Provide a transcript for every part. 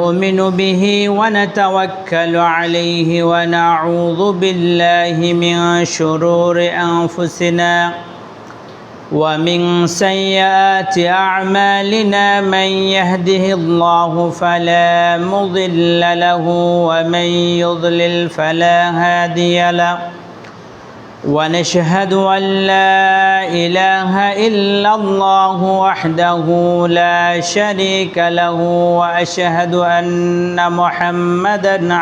نؤمن به ونتوكل عليه ونعوذ بالله من شرور أنفسنا ومن سيئات أعمالنا من يهده الله فلا مضل له ومن يضلل فلا هادي له ونشهد أن لا إله إلا الله وحده لا شريك له وأشهد أن محمدا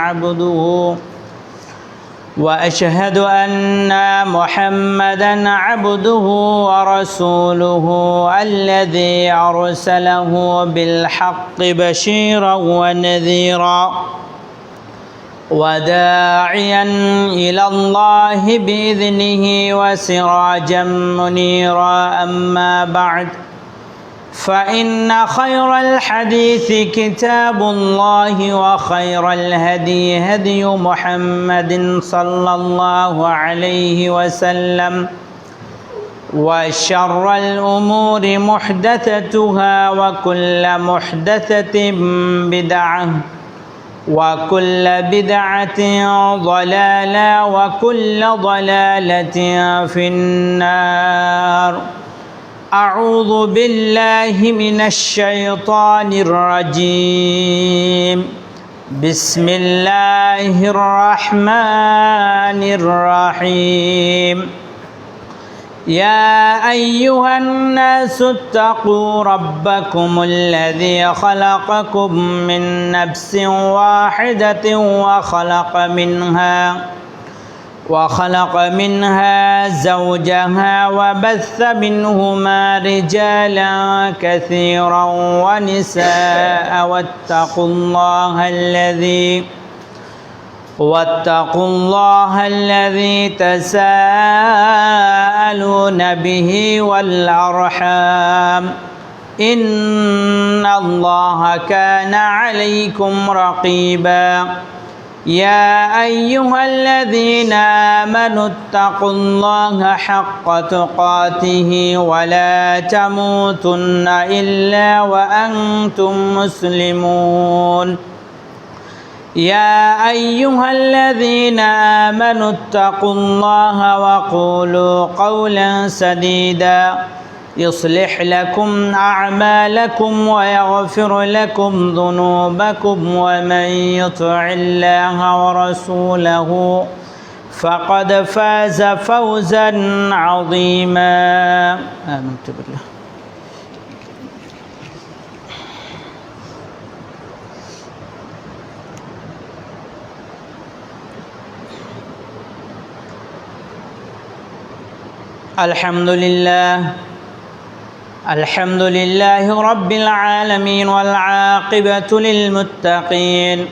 عبده ورسوله الذي أرسله بالحق بشيرا ونذيرا وداعيا إلى الله بإذنه وسراجا منيرا أما بعد فإن خير الحديث كتاب الله وخير الهدي هدي محمد صلى الله عليه وسلم وشر الأمور محدثتها وكل محدثة بدعة وكل بدعة ضلالة وكل ضلالة في النار أعوذ بالله من الشيطان الرجيم بسم الله الرحمن الرحيم يا أيها الناس اتقوا ربكم الذي خلقكم من نفس واحدة وخلق منها زوجها وبث منهما رجالا كثيرا ونساء واتقوا الله الذي تساءلون به والأرحام إن الله كان عليكم رقيبا يا أيها الذين آمنوا اتقوا الله حق تقاته ولا تموتن إلا وأنتم مسلمون يا أيها الذين آمنوا اتقوا الله وقولوا قولا سديدا يصلح لكم أعمالكم ويغفر لكم ذنوبكم ومن يطع الله ورسوله فقد فاز فوزا عظيما آمنت بالله الحمد لله رب العالمين والعاقبة للمتقين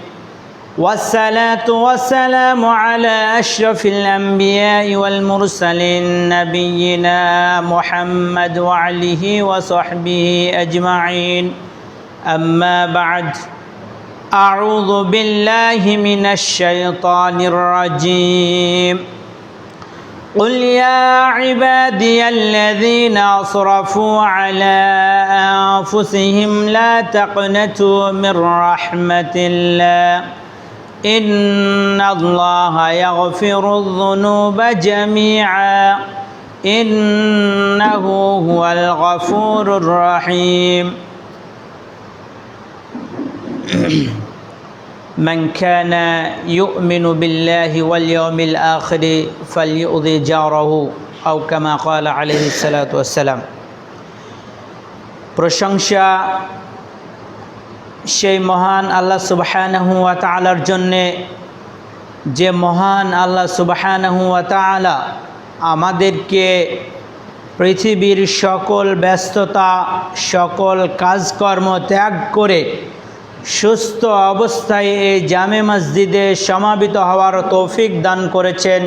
والصلاة والسلام على أشرف الأنبياء والمرسلين نبينا محمد وعليه وصحبه أجمعين أما بعد أعوذ بالله من الشيطان الرجيم قل يا عبادي الذين أسرفوا على أنفسهم لا تقنطوا من رحمة الله إن الله يغفر الذنوب جميعا إنه هو الغفور الرحيم من كان يؤمن بالله واليوم الآخر فليؤذي جاره أو كما قال عليه الصلاة والسلام প্রশংসা সেই মহান আল্লাহ সুবহানাহু ওয়া তাআলার জন্যে যে মহান আল্লাহ সুবহানাহু ওয়া তাআলা আমাদেরকে পৃথিবীর সকল ব্যস্ততা সকল কাজকর্ম ত্যাগ করে সুস্থ অবস্থায় এই জামে মসজিদে সমাবেত হওয়ার তৌফিক দান করেছেন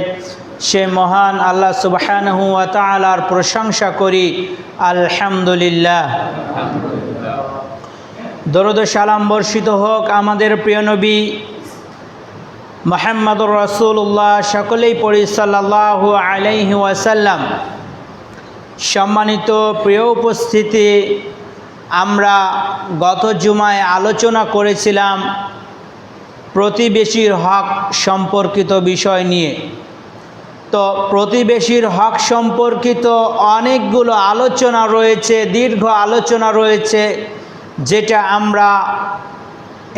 সে মহান আল্লাহ সুবহানাহু ওয়া তাআলার প্রশংসা করি আলহামদুলিল্লাহ। দরুদ ও সালাম বর্ষিত হোক আমাদের প্রিয় নবী মুহাম্মদুর রাসূলুল্লাহ, সকলেই পড়ি সাল্লাল্লাহু আলাইহি ওয়াসাল্লাম। সম্মানিত প্রিয় উপস্থিতি, আমরা গত জুমায় আলোচনা করেছিলাম প্রতিবেশীর হক সম্পর্কিত বিষয় নিয়ে। তো প্রতিবেশীর হক সম্পর্কিত অনেকগুলো আলোচনা রয়েছে, দীর্ঘ আলোচনা রয়েছে, যেটা আমরা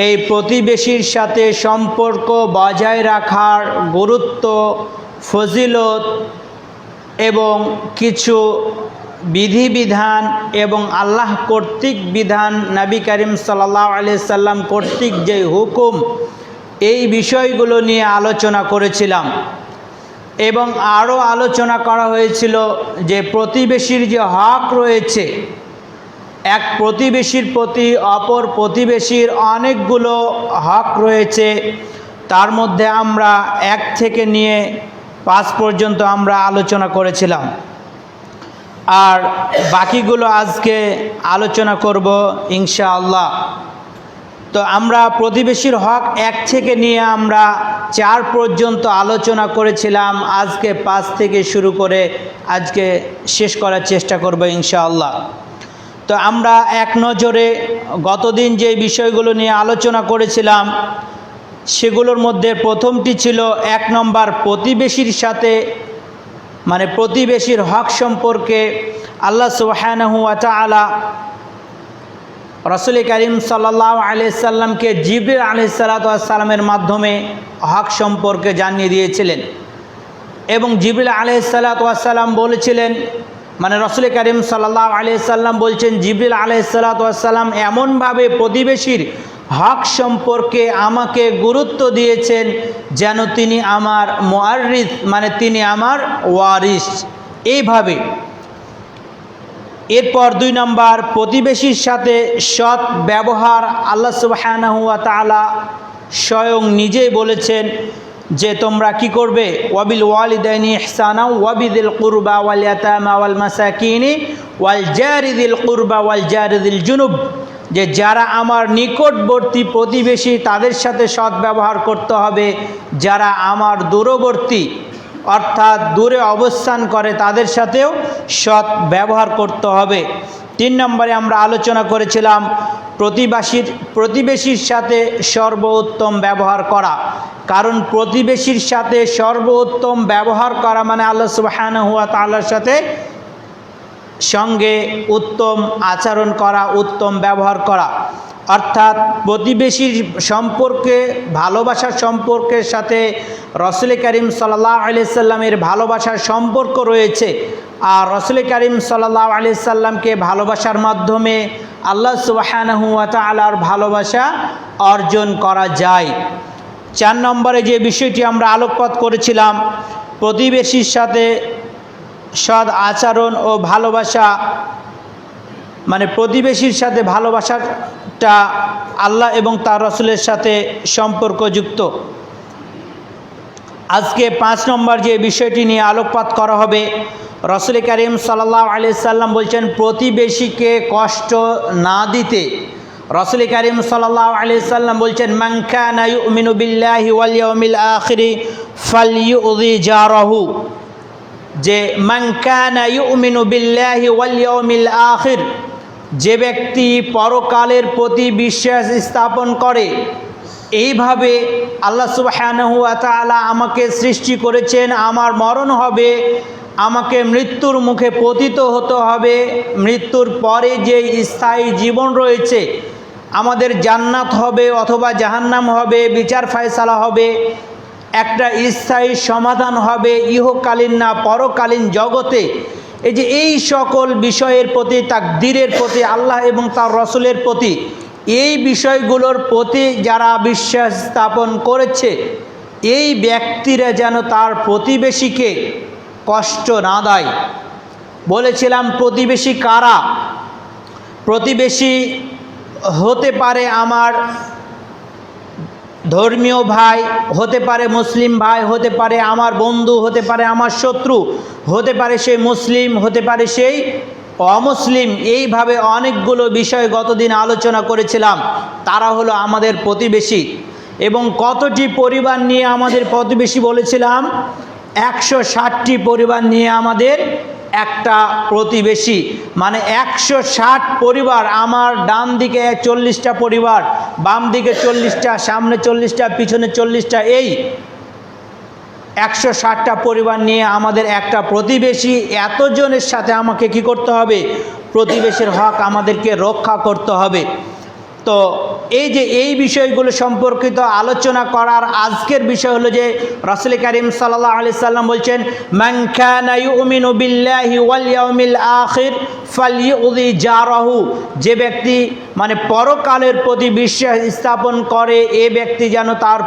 এই প্রতিবেশীর সাথে সম্পর্ক বজায় রাখার গুরুত্ব, ফজিলত এবং কিছু বিধিবিধান এবং আল্লাহ কর্তৃক বিধান, নবী করিম সাল্লাল্লাহু আলাইহি সাল্লাম কর্তৃক যে হুকুম, এই বিষয়গুলো নিয়ে আলোচনা করেছিলাম। এবং আরও আলোচনা করা হয়েছিল যে প্রতিবেশীর যে হক রয়েছে, এক প্রতিবেশীর প্রতি অপর প্রতিবেশীর অনেকগুলো হক রয়েছে। তার মধ্যে আমরা 1 থেকে নিয়ে 5 পর্যন্ত আমরা আলোচনা করেছিলাম, আর বাকিগুলো আজকে আলোচনা করব ইনশাআল্লাহ। তো আমরা প্রতিবেশীর হক 1 থেকে নিয়ে আমরা 4 পর্যন্ত আলোচনা করেছিলাম। আজকে 5 থেকে শুরু করে আজকে শেষ করার চেষ্টা করব ইনশাআল্লাহ। তো আমরা এক নজরে গতদিন যে বিষয়গুলো নিয়ে আলোচনা করেছিলাম সেগুলোর মধ্যে প্রথমটি ছিল 1 নম্বর প্রতিবেশীর সাথে, মানে প্রতিবেশীর হক সম্পর্কে আল্লাহ সুবহানাহু ওয়া তাআলা রাসূল করিম সাল্লাল্লাহু আলাইহি সাল্লামকে জিবরিল আলাইহিস সালাতু ওয়াস সালামের মাধ্যমে হক সম্পর্কে জানিয়ে দিয়েছিলেন। এবং জিবরিল আলাইহিস সালাতু ওয়াস সালাম বলেছিলেন, মানে রাসূল করিম সাল্লাল্লাহু আলাইহি সাল্লাম বলছেন, জিবরিল আলাইহিস সালাতু ওয়াস সালাম এমনভাবে প্রতিবেশীর হক সম্পর্কে আমাকে গুরুত্ব দিয়েছেন যেন তিনি আমার মুআররিস, মানে তিনি আমার ওয়ারিস, এইভাবে। এরপর 2 নম্বর প্রতিবেশীর সাথে সৎ ব্যবহার। আল্লাহ সুবহানাহু ওয়া তাআলা স্বয়ং নিজেই বলেছেন যে তোমরা কি করবে, ওয়াবিল ওয়ালিদাইনি ইহসানা ওয়াবিদিল কুরবা ওয়াল ইয়াতামা ওয়াল মাসাকিনি ওয়াল জারিদিল কুরবা ওয়াল জারিদিল জুনুব, যে যারা আমার নিকটবর্তী প্রতিবেশী তাদের সাথে সৎ ব্যবহার করতে হবে, যারা আমার দূরবর্তী অর্থাৎ দূরে অবস্থান করে তাদের সাথেও সৎ ব্যবহার করতে হবে। 3 নম্বরে আমরা আলোচনা করেছিলাম প্রতিবেশীর সাথে সর্বোত্তম ব্যবহার করা। কারণ প্রতিবেশীর সাথে সর্বোত্তম ব্যবহার করা মানে আল্লাহ সুবহানাহু ওয়া তাআলার সাথে সঙ্গে উত্তম আচরণ করা, উত্তম ব্যবহার করা। অর্থাৎ প্রতিবেশীর সম্পর্কে, ভালোবাসার সম্পর্কের সাথে রাসূল করিম সাল্লাল্লাহু আলাইহি সাল্লামের ভালোবাসার সম্পর্ক রয়েছে। আর রাসূল করিম সাল্লাল্লাহু আলাইহি সাল্লামকে ভালোবাসার মাধ্যমে আল্লাহ সুবহানাহু ওয়া তাআলার ভালোবাসা অর্জন করা যায়। 4 নম্বরে যে বিষয়টি আমরা আলোকপাত করেছিলাম, প্রতিবেশীর সাথে সৎ আচরণ ও ভালোবাসা, মানে প্রতিবেশীর সাথে ভালোবাসাটা আল্লাহ এবং তার রাসূলের সাথে সম্পর্কযুক্ত। আজকে 5 নম্বর যে বিষয়টি নিয়ে আলোকপাত করা হবে, রাসূল করিম সাল্লাল্লাহু আলাইহি সাল্লাম বলছেন প্রতিবেশীকে কষ্ট না দিতে। রাসূল করিম সাল্লাল্লাহু আলাইহি সাল্লাম বলছেন, মান কানা ইউমিনু বিল্লাহি ওয়াল ইয়াউমিল আখিরি ফালইউযি জারাহু, যে মান কানা ইউমিনু বিল্লাহি ওয়াল ইয়াউমিল আখির, যে ব্যক্তি পরকালের প্রতি বিশ্বাস স্থাপন করে। এইভাবে আল্লাহ সুবহানাহু ওয়া তাআলা আমাকে সৃষ্টি করেছেন, আমার মরণ হবে, আমাকে মৃত্যুর মুখে পতিত হতে হবে, মৃত্যুর পরে যে স্থায়ী জীবন রয়েছে, আমাদের জান্নাত হবে অথবা জাহান্নাম হবে, বিচার ফয়সালা হবে, একটা স্থায়ী সমাধান হবে ইহকালীন না পরকালীন জগতে। এই যে এই সকল বিষয়ের প্রতি, তাকদীরের প্রতি, আল্লাহ এবং তার রাসূলের প্রতি, এই বিষয়গুলোর প্রতি যারা বিশ্বাস স্থাপন করেছে, এই ব্যক্তিরা যেন তার প্রতিবেশীকে কষ্ট না দেয়। বলেছিলাম প্রতিবেশী কারা? প্রতিবেশী হতে পারে আমার ধর্মীয় ভাই, হতে পারে মুসলিম ভাই, হতে পারে আমার বন্ধু, হতে পারে আমার শত্রু, হতে পারে সে মুসলিম, হতে পারে সেই অমুসলিম। এইভাবে অনেকগুলো বিষয় গতদিন আলোচনা করেছিলাম। তারা হলো আমাদের প্রতিবেশী। এবং কতটি পরিবার নিয়ে আমাদের প্রতিবেশী বলেছিলাম? 160টি পরিবার নিয়ে আমাদের একটা প্রতিবেশী, মানে 160 পরিবার, আমার ডান দিকে 40টা পরিবার, বাম দিকে 40টা, সামনে 40টা, পিছনে 40টা, এই 160টা পরিবার নিয়ে আমাদের একটা প্রতিবেশী। এতজনের সাথে আমাকে কি করতে হবে? প্রতিবেশীর হক আমাদেরকে রক্ষা করতে হবে। তো এই বিষয়গুলো সম্পর্কিত আলোচনা করার আজকের বিষয় হলো যে রাসূল করিম সাল্লাল্লাহু আলাইহি সাল্লাম বলছেন, মান কানা ইউমিনু বিল্লাহি ওয়াল ইয়াউমিল আখির ফালইউযি জারাহু, যে ব্যক্তি মানে পরকালের প্রতি বিশ্বাস স্থাপন করে, এ ব্যক্তি যেন তার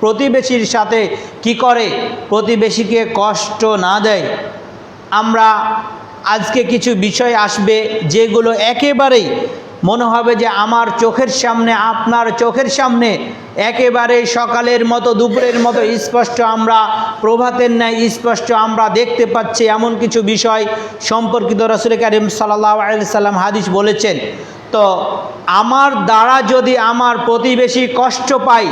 প্রতিবেশীর সাথে কি করে? প্রতিবেশীকে কষ্ট না দেয়। আমরা আজকে কিছু বিষয় আসবে যেগুলো একেবারেই মনে হবে যে আমার চোখের সামনে, আপনার চোখের সামনে একেবারে সকালের মতো দুপুরের মতো স্পষ্ট, আমরা প্রভাতের ন্যায় স্পষ্ট আমরা দেখতে পাচ্ছি। এমন কিছু বিষয় সম্পর্কিত রাসূল করিম সাল্লাল্লাহু আলাইহি সাল্লাম হাদিস বলেছেন। তো আমার দ্বারা যদি আমার প্রতিবেশী কষ্ট পায়,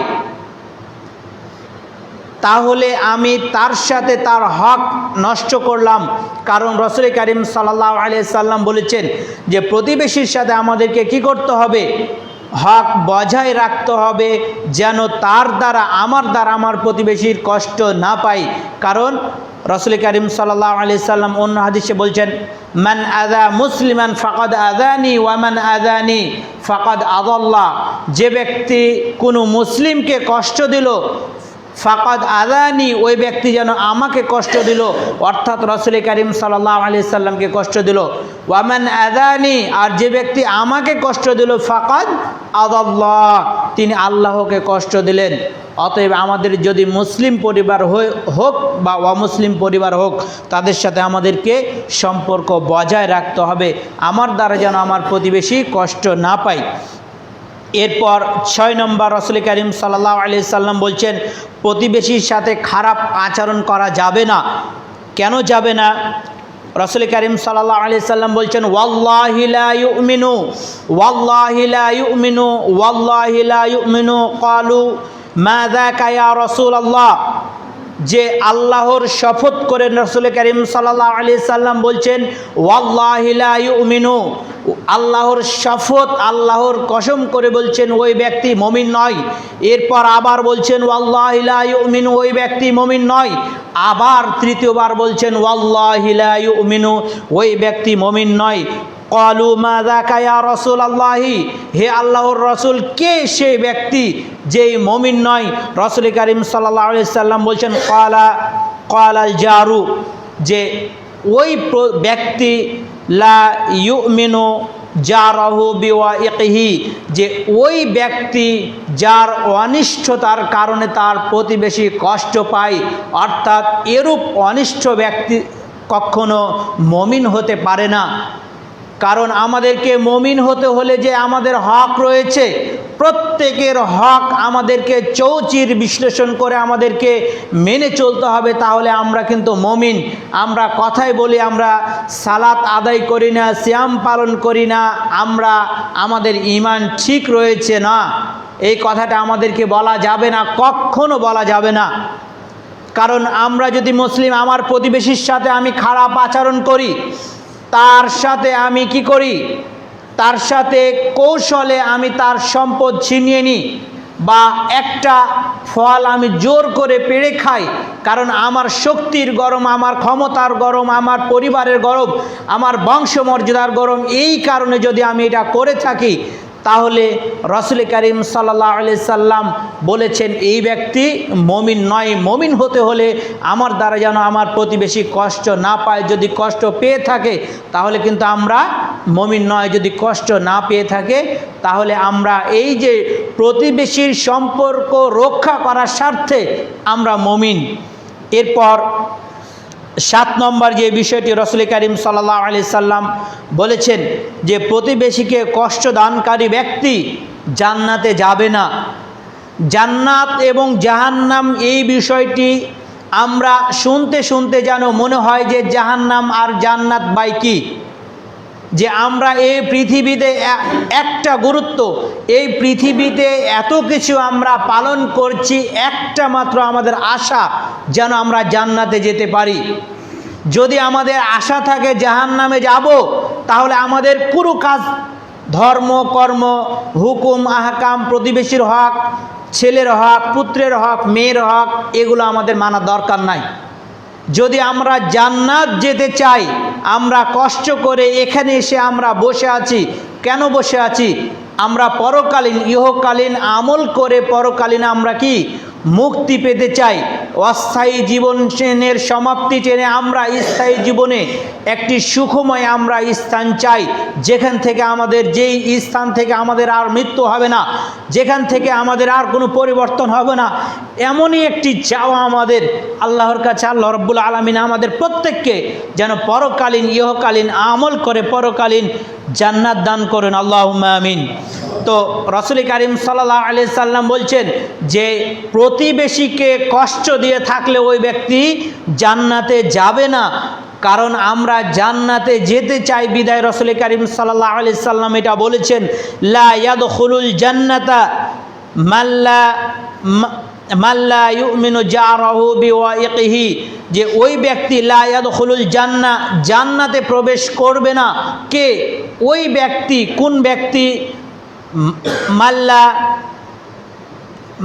তাহলে আমি তার সাথে তার হক নষ্ট করলাম। কারণ রাসূল করিম সাল্লাল্লাহু আলাইহি সাল্লাম বলেছেন যে প্রতিবেশীর সাথে আমাদেরকে কি করতে হবে? হক বজায় রাখতে হবে, যেন তার দ্বারা আমার প্রতিবেশীর কষ্ট না পাই। কারণ রাসূল করিম সাল্লাল্লাহু আলাইহি সাল্লাম অন্য হাদিসে বলছেন, মান আযা মুসলিমান ফাকাদ আযানি ওয়া মান আযানি ফাকাদ আযাল্লাহ, যে ব্যক্তি কোনো মুসলিমকে কষ্ট দিল, ফাকাদ আযানি, ওই ব্যক্তি যেন আমাকে কষ্ট দিল, অর্থাৎ রাসূল করিম সাল্লাল্লাহু আলাইহি সাল্লামকে কষ্ট দিল। ওয়া মান আযানি, আর যে ব্যক্তি আমাকে কষ্ট দিল, ফাকাদ আযাল্লাহ, তিনি আল্লাহকে কষ্ট দিলেন। অতএব আমাদের যদি মুসলিম পরিবার হোক বা অমুসলিম পরিবার হোক, তাদের সাথে আমাদেরকে সম্পর্ক বজায় রাখতে হবে, আমার দ্বারা যেন আমার প্রতিবেশী কষ্ট না পায়। এরপর 6 নম্বর রাসূল করিম সাল্লাল্লাহু আলাইহি সাল্লাম বলছেন, প্রতিবেশীর সাথে খারাপ আচরণ করা যাবে না। কেন যাবে না? রাসূল করিম সাল্লাল্লাহু আলাইহি সাল্লাম বলছেন, ওয়াল্লাহি লা ইউমিনু, ওয়াল্লাহি লা ইউমিনু, ওয়াল্লাহি লা ইউমিনু। ক্বালু মা যাকা ইয়া রাসূলুল্লাহ, যে আল্লাহর শপথ করে রাসূল করিম সাল্লাল্লাহু আলাইহি সাল্লাম বলছেন, ওয়াল্লাহি লা ইউমিনু, আল্লাহর শপথ, আল্লাহর কসম করে বলছেন ওই ব্যক্তি মুমিন নয়। এরপর আবার বলছেন ওয়াল্লাহি লা ইউমিনু, ওই ব্যক্তি মুমিন নয়। আবার তৃতীয়বার বলছেন ওয়াল্লাহি লা ইউমিনু, ওই ব্যক্তি মুমিন নয়। ক্বালু মা যাকা ইয়া রাসূলুল্লাহি, হে আল্লাহর রাসূল, কে সেই ব্যক্তি যেই মুমিন নয়? রাসূল করিম সাল্লাল্লাহু আলাইহি সাল্লাম বলছেন, ক্বালাল জারু, যে ওই ব্যক্তি লা ইউমিনু জারাহু বিওয়াইকিহি, যে ওই ব্যক্তি যার অনিষ্টতার কারণে তার প্রতিবেশী কষ্ট পায়, অর্থাৎ এরূপ অনিষ্ট ব্যক্তি কখনো মুমিন হতে পারে না। কারণ আমাদেরকে মুমিন হতে হলে যে আমাদের হক রয়েছে, প্রত্যেকের হক আমাদেরকে চৌচির বিশ্লেষণ করে আমাদেরকে মেনে চলতে হবে, তাহলে আমরা কিন্তু মুমিন। আমরা কথাই বলি আমরা সালাত আদায় করি না, সিয়াম পালন করি না, আমাদের ঈমান ঠিক রয়েছে না, এই কথাটা আমাদেরকে বলা যাবে না, কখনো বলা যাবে না। কারণ আমরা যদি মুসলিম, আমার প্রতিবেশীর সাথে আমি খারাপ আচরণ করি, তার সাথে আমি কি করি? তার সাথে কৌশলে আমি তার সম্পদ ছিনিয়ে নিই, বা একটা ফল আমি জোর করে পেড়ে খাই, কারণ আমার শক্তির গরম, আমার ক্ষমতার গরম, আমার পরিবারের গরম, আমার বংশমর্যাদার গরম, এই কারণে যদি আমি এটা করে থাকি, তাহলে রাসূল করিম সাল্লাল্লাহু আলাইহি সাল্লাম বলেছেন এই ব্যক্তি মুমিন নয়। মুমিন হতে হলে আমার দ্বারা যেন আমার প্রতিবেশী কষ্ট না পায়, যদি কষ্ট পেয়ে থাকে তাহলে কিন্তু আমরা মুমিন নয়। যদি কষ্ট না পেয়ে থাকে তাহলে আমরা এই যে প্রতিবেশীর সম্পর্ক রক্ষা করার স্বার্থে আমরা মুমিন। এরপর 7 নম্বর যে বিষয়টি রাসূল করিম সাল্লাল্লাহু আলাইহি সাল্লাম বলেছেন, যে প্রতিবেশীকে কষ্ট দানকারী ব্যক্তি জান্নাতে যাবে না। জান্নাত এবং জাহান্নাম, এই বিষয়টি আমরা শুনতে শুনতে যেন মনে হয় যে জাহান্নাম আর জান্নাত বাই কি, যে আমরা এই পৃথিবীতে একটা গুরুত্ব, এই পৃথিবীতে এত কিছু আমরা পালন করছি, একটা মাত্র আমাদের আশা যেন আমরা জান্নাতে যেতে পারি। যদি আমাদের আশা থাকে জাহান্নামে যাব, তাহলে আমাদের পুরো কাজ, ধর্ম কর্ম, হুকুম আহকাম, প্রতিবেশীর হক, ছেলের হক, পুত্রের হক, মেয়ের হক, এগুলো আমাদের মানা দরকার নাই। যদি আমরা জান্নাত যেতে চাই, আমরা কষ্ট করে এখানে এসে আমরা বসে আছি, কেন বসে আছি? আমরা পরকালীন, ইহকালীন আমল করে পরকালীন আমরা কি মুক্তি পেতে চাই। অস্থায়ী জীবনের সমাপ্তি টেনে আমরা স্থায়ী জীবনে একটি সুখময় আমরা স্থান চাই, যেখান থেকে আমাদের, যেই স্থান থেকে আমাদের আর মৃত্যু হবে না, যেখান থেকে আমাদের আর কোনো পরিবর্তন হবে না, এমনই একটি চাওয়া আমাদের আল্লাহর কাছে। আল্লাহ রাব্বুল আলামিন আমাদের প্রত্যেককে যেন পরকালীন ইহকালীন আমল করে পরকালীন জান্নাত দান করেন, আল্লাহুম্মা আমিন। তো রাসূল কারীম সাল্লাল্লাহু আলাইহি সাল্লাম বলছেন যে প্রতিবেশীকে কষ্ট দিয়ে থাকলে ওই ব্যক্তি জান্নাতে যাবে না। কারণ আমরা জান্নাতে যেতে চাই বিদায় রাসূল কারীম সাল্লাল্লাহু আলাইহি সাল্লাম এটা বলেছেন, লা ইয়াদখুলুল জান্নাতা মাল্লা ইউমিনু জারাহু বিওয়াইকিহি, যে ওই ব্যক্তি লা ইয়াদখুলুল জান্নাহ, জান্নাতে প্রবেশ করবে না। কে? ওই ব্যক্তি। কোন ব্যক্তি?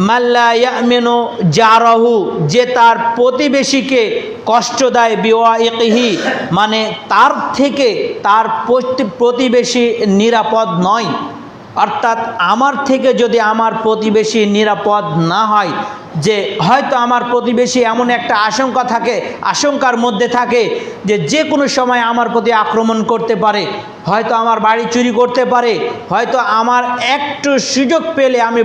মাল্লা ইয়ামিনু জারাহু, যে তার প্রতিবেশীকে কষ্ট দেয়, বিওয়াইকিহি মানে তার থেকে তার প্রতিবেশী নিরাপদ নয়। অর্থাৎ আমার থেকে যদি আমার প্রতিবেশী নিরাপদ না হয়, যে হয়তো আমার প্রতিবেশী এমন একটা আশঙ্কার মধ্যে থাকে যে যে কোনো সময় আমার প্রতি আক্রমণ করতে পারে, হয়তো আমার বাড়ি চুরি করতে পারে, হয়তো আমার একটু সুযোগ পেলে আমি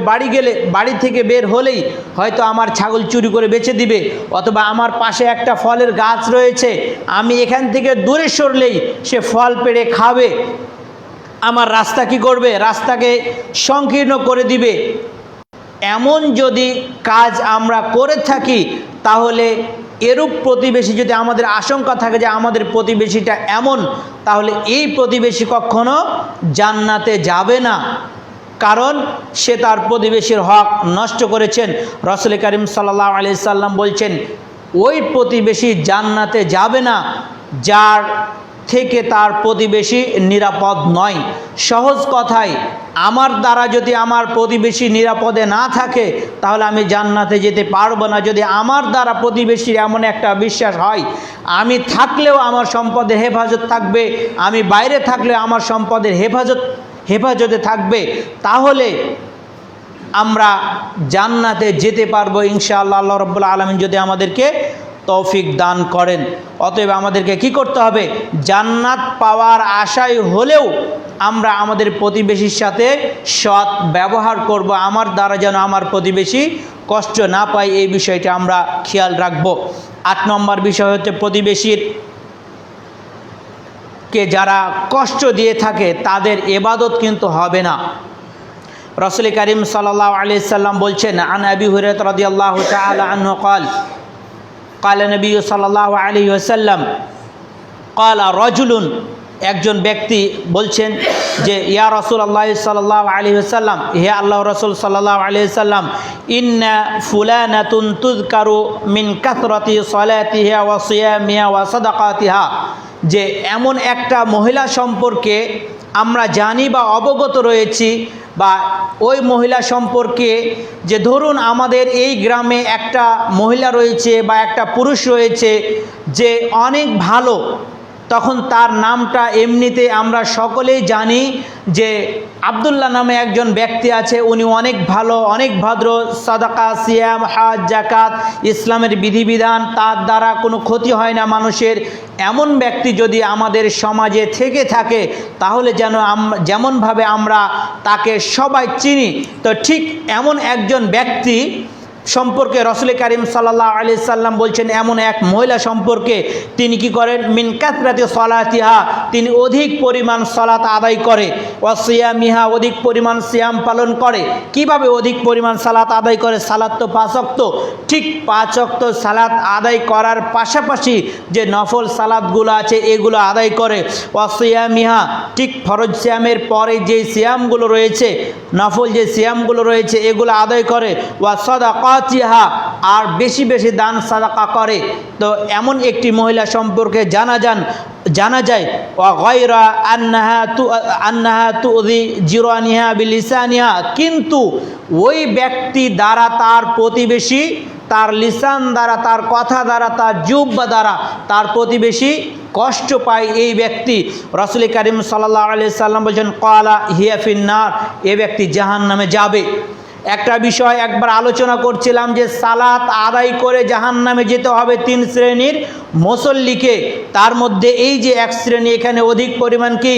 বাড়ি থেকে বের হলেই হয়তো আমার ছাগল চুরি করে বেচে দিবে, অথবা আমার পাশে একটা ফলের গাছ রয়েছে, আমি এখান থেকে দূরে সরলেই সে ফল পেড়ে খাবে, আমার রাস্তা কি করবে? রাস্তাকে সংকীর্ণ করে দিবে। এমন যদি কাজ আমরা করে থাকি, তাহলে এরূপ প্রতিবেশী যদি আমাদের আশঙ্কা থাকে যে আমাদের প্রতিবেশীটা এমন, তাহলে এই প্রতিবেশী কখনো জান্নাতে যাবে না, কারণ সে তার প্রতিবেশীর হক নষ্ট করেছেন। রাসূল কারীম সাল্লাল্লাহু আলাইহি সাল্লাম বলছেন, ওই প্রতিবেশী জান্নাতে যাবে না যার থেকে তার প্রতিবেশী নিরাপদ নয়। সহজ কথায়, আমার দ্বারা যদি আমার প্রতিবেশী নিরাপদে না থাকে, তাহলে আমি জান্নাতে যেতে পারবো না। যদি আমার দ্বারা প্রতিবেশীর এমন একটা বিশ্বাস হয়, আমি থাকলেও আমার সম্পদের হেফাজত থাকবে, আমি বাইরে থাকলেও আমার সম্পদের হেফাজতে থাকবে, তাহলে আমরা জান্নাতে যেতে পারবো ইনশাআল্লাহ। আল্লাহ রাব্বুল আলামিন যদি আমাদেরকে তৌফিক দান করেন। অতএব আমাদেরকে কি করতে হবে? জান্নাত পাওয়ার আশায় হলেও আমরা আমাদের প্রতিবেশীর সাথে সৎ ব্যবহার করব, আমার দ্বারা যেন আমার প্রতিবেশী কষ্ট না পায়, এই বিষয়টা আমরা খেয়াল রাখব। 8 নম্বর বিষয় হচ্ছে, প্রতিবেশীকে যারা কষ্ট দিয়ে থাকে তাদের ইবাদত কিন্তু হবে না। রাসূল কারীম সাল্লাল্লাহু আলাইহি সাল্লাম বলছেন, আন আবি হুরায়রা রাদিয়াল্লাহু তাআলা আনহু قال নবী সাল্লাল্লাহু আলাইহি ওয়াসাল্লাম قال رجل, একজন ব্যক্তি বলছেন যে ইয়া রাসূলুল্লাহ সাল্লাল্লাহু আলাইহি ওয়াসাল্লাম, হে আল্লাহর রাসূল সাল্লাল্লাহু আলাইহি ওয়াসাল্লাম, ইন্না ফুলানাতুন তুযকারু মিন কাসরাতি সালাতিহা ওয়া সিয়ামিহা ওয়া সাদাকাতিহা, যে এমন একটা মহিলা সম্পর্কে আমরা জানি বা অবগত রয়েছি, বা ওই মহিলা সম্পর্কে, যে ধরুন আমাদের এই গ্রামে একটা মহিলা রয়েছে বা একটা পুরুষ রয়েছে যে অনেক ভালো, তখন তার নামটা এমনিতে আমরা সকলেই জানি যে আব্দুল্লাহ নামে একজন ব্যক্তি আছে, উনি অনেক ভালো, অনেক ভদ্র, সাদাকা, সিয়াম, হজ, জাকাত, ইসলামের বিধিবিধান, তার দ্বারা কোনো ক্ষতি হয় না মানুষের। এমন ব্যক্তি যদি আমাদের সমাজে থেকে থাকে, তাহলে যেমনভাবে আমরা তাকে সবাই চিনি, তো ঠিক এমন একজন ব্যক্তি সম্পর্কে রাসূল কারীম সাল্লাল্লাহু আলাইহি সাল্লাম বলছেন, এমন এক মহিলা সম্পর্কে তিনি কি করেন? মিন কাসরাতি সালাতিহা, তিনি অধিক পরিমাণ সালাত আদায় করে, ওয়া সিয়ামিহা, অধিক পরিমাণ সিয়াম পালন করে। কিভাবে অধিক পরিমাণ সালাত আদায় করে? সালাত তো 5 ওয়াক্ত, ঠিক 5 ওয়াক্ত সালাত আদায় করার পাশাপাশি যে নফল সালাতগুলো আছে এগুলো আদায় করে। ওয়া সিয়ামিহা, ঠিক ফরজ সিয়ামের পরে যে সিয়ামগুলো রয়েছে, নফল যে সিয়ামগুলো রয়েছে এগুলো আদায় করে। ওয়া সাদাকা, সাদাকাতিহা, আর বেশি বেশি দান সাদাকা করে। তো এমন একটি মহিলা সম্পর্কে জানা যায় ওয়া গায়রা আন্নাহা তুযি জিরানিহা বিলিসানিহা, কিন্তু ওই ব্যক্তি দ্বারা তার প্রতিবেশী তার লিসান দ্বারা, তার কথা দ্বারা, তার জিহ্বা দ্বারা তার প্রতিবেশী কষ্ট পায়। এই ব্যক্তি, রাসূল কারীম সাল্লাল্লাহু আলাইহি সাল্লাম বলেছেন ক্বালা হিয়া ফিন্নার, এই ব্যক্তি জাহান্নামে যাবে। একটা বিষয় একবার আলোচনা করছিলাম যে সালাত আদায় করে জাহান্নামে যেতে হবে 3 শ্রেণীর মুসল্লিকে। তার মধ্যে এই যে এক শ্রেণী, এখানে অধিক পরিমাণ কি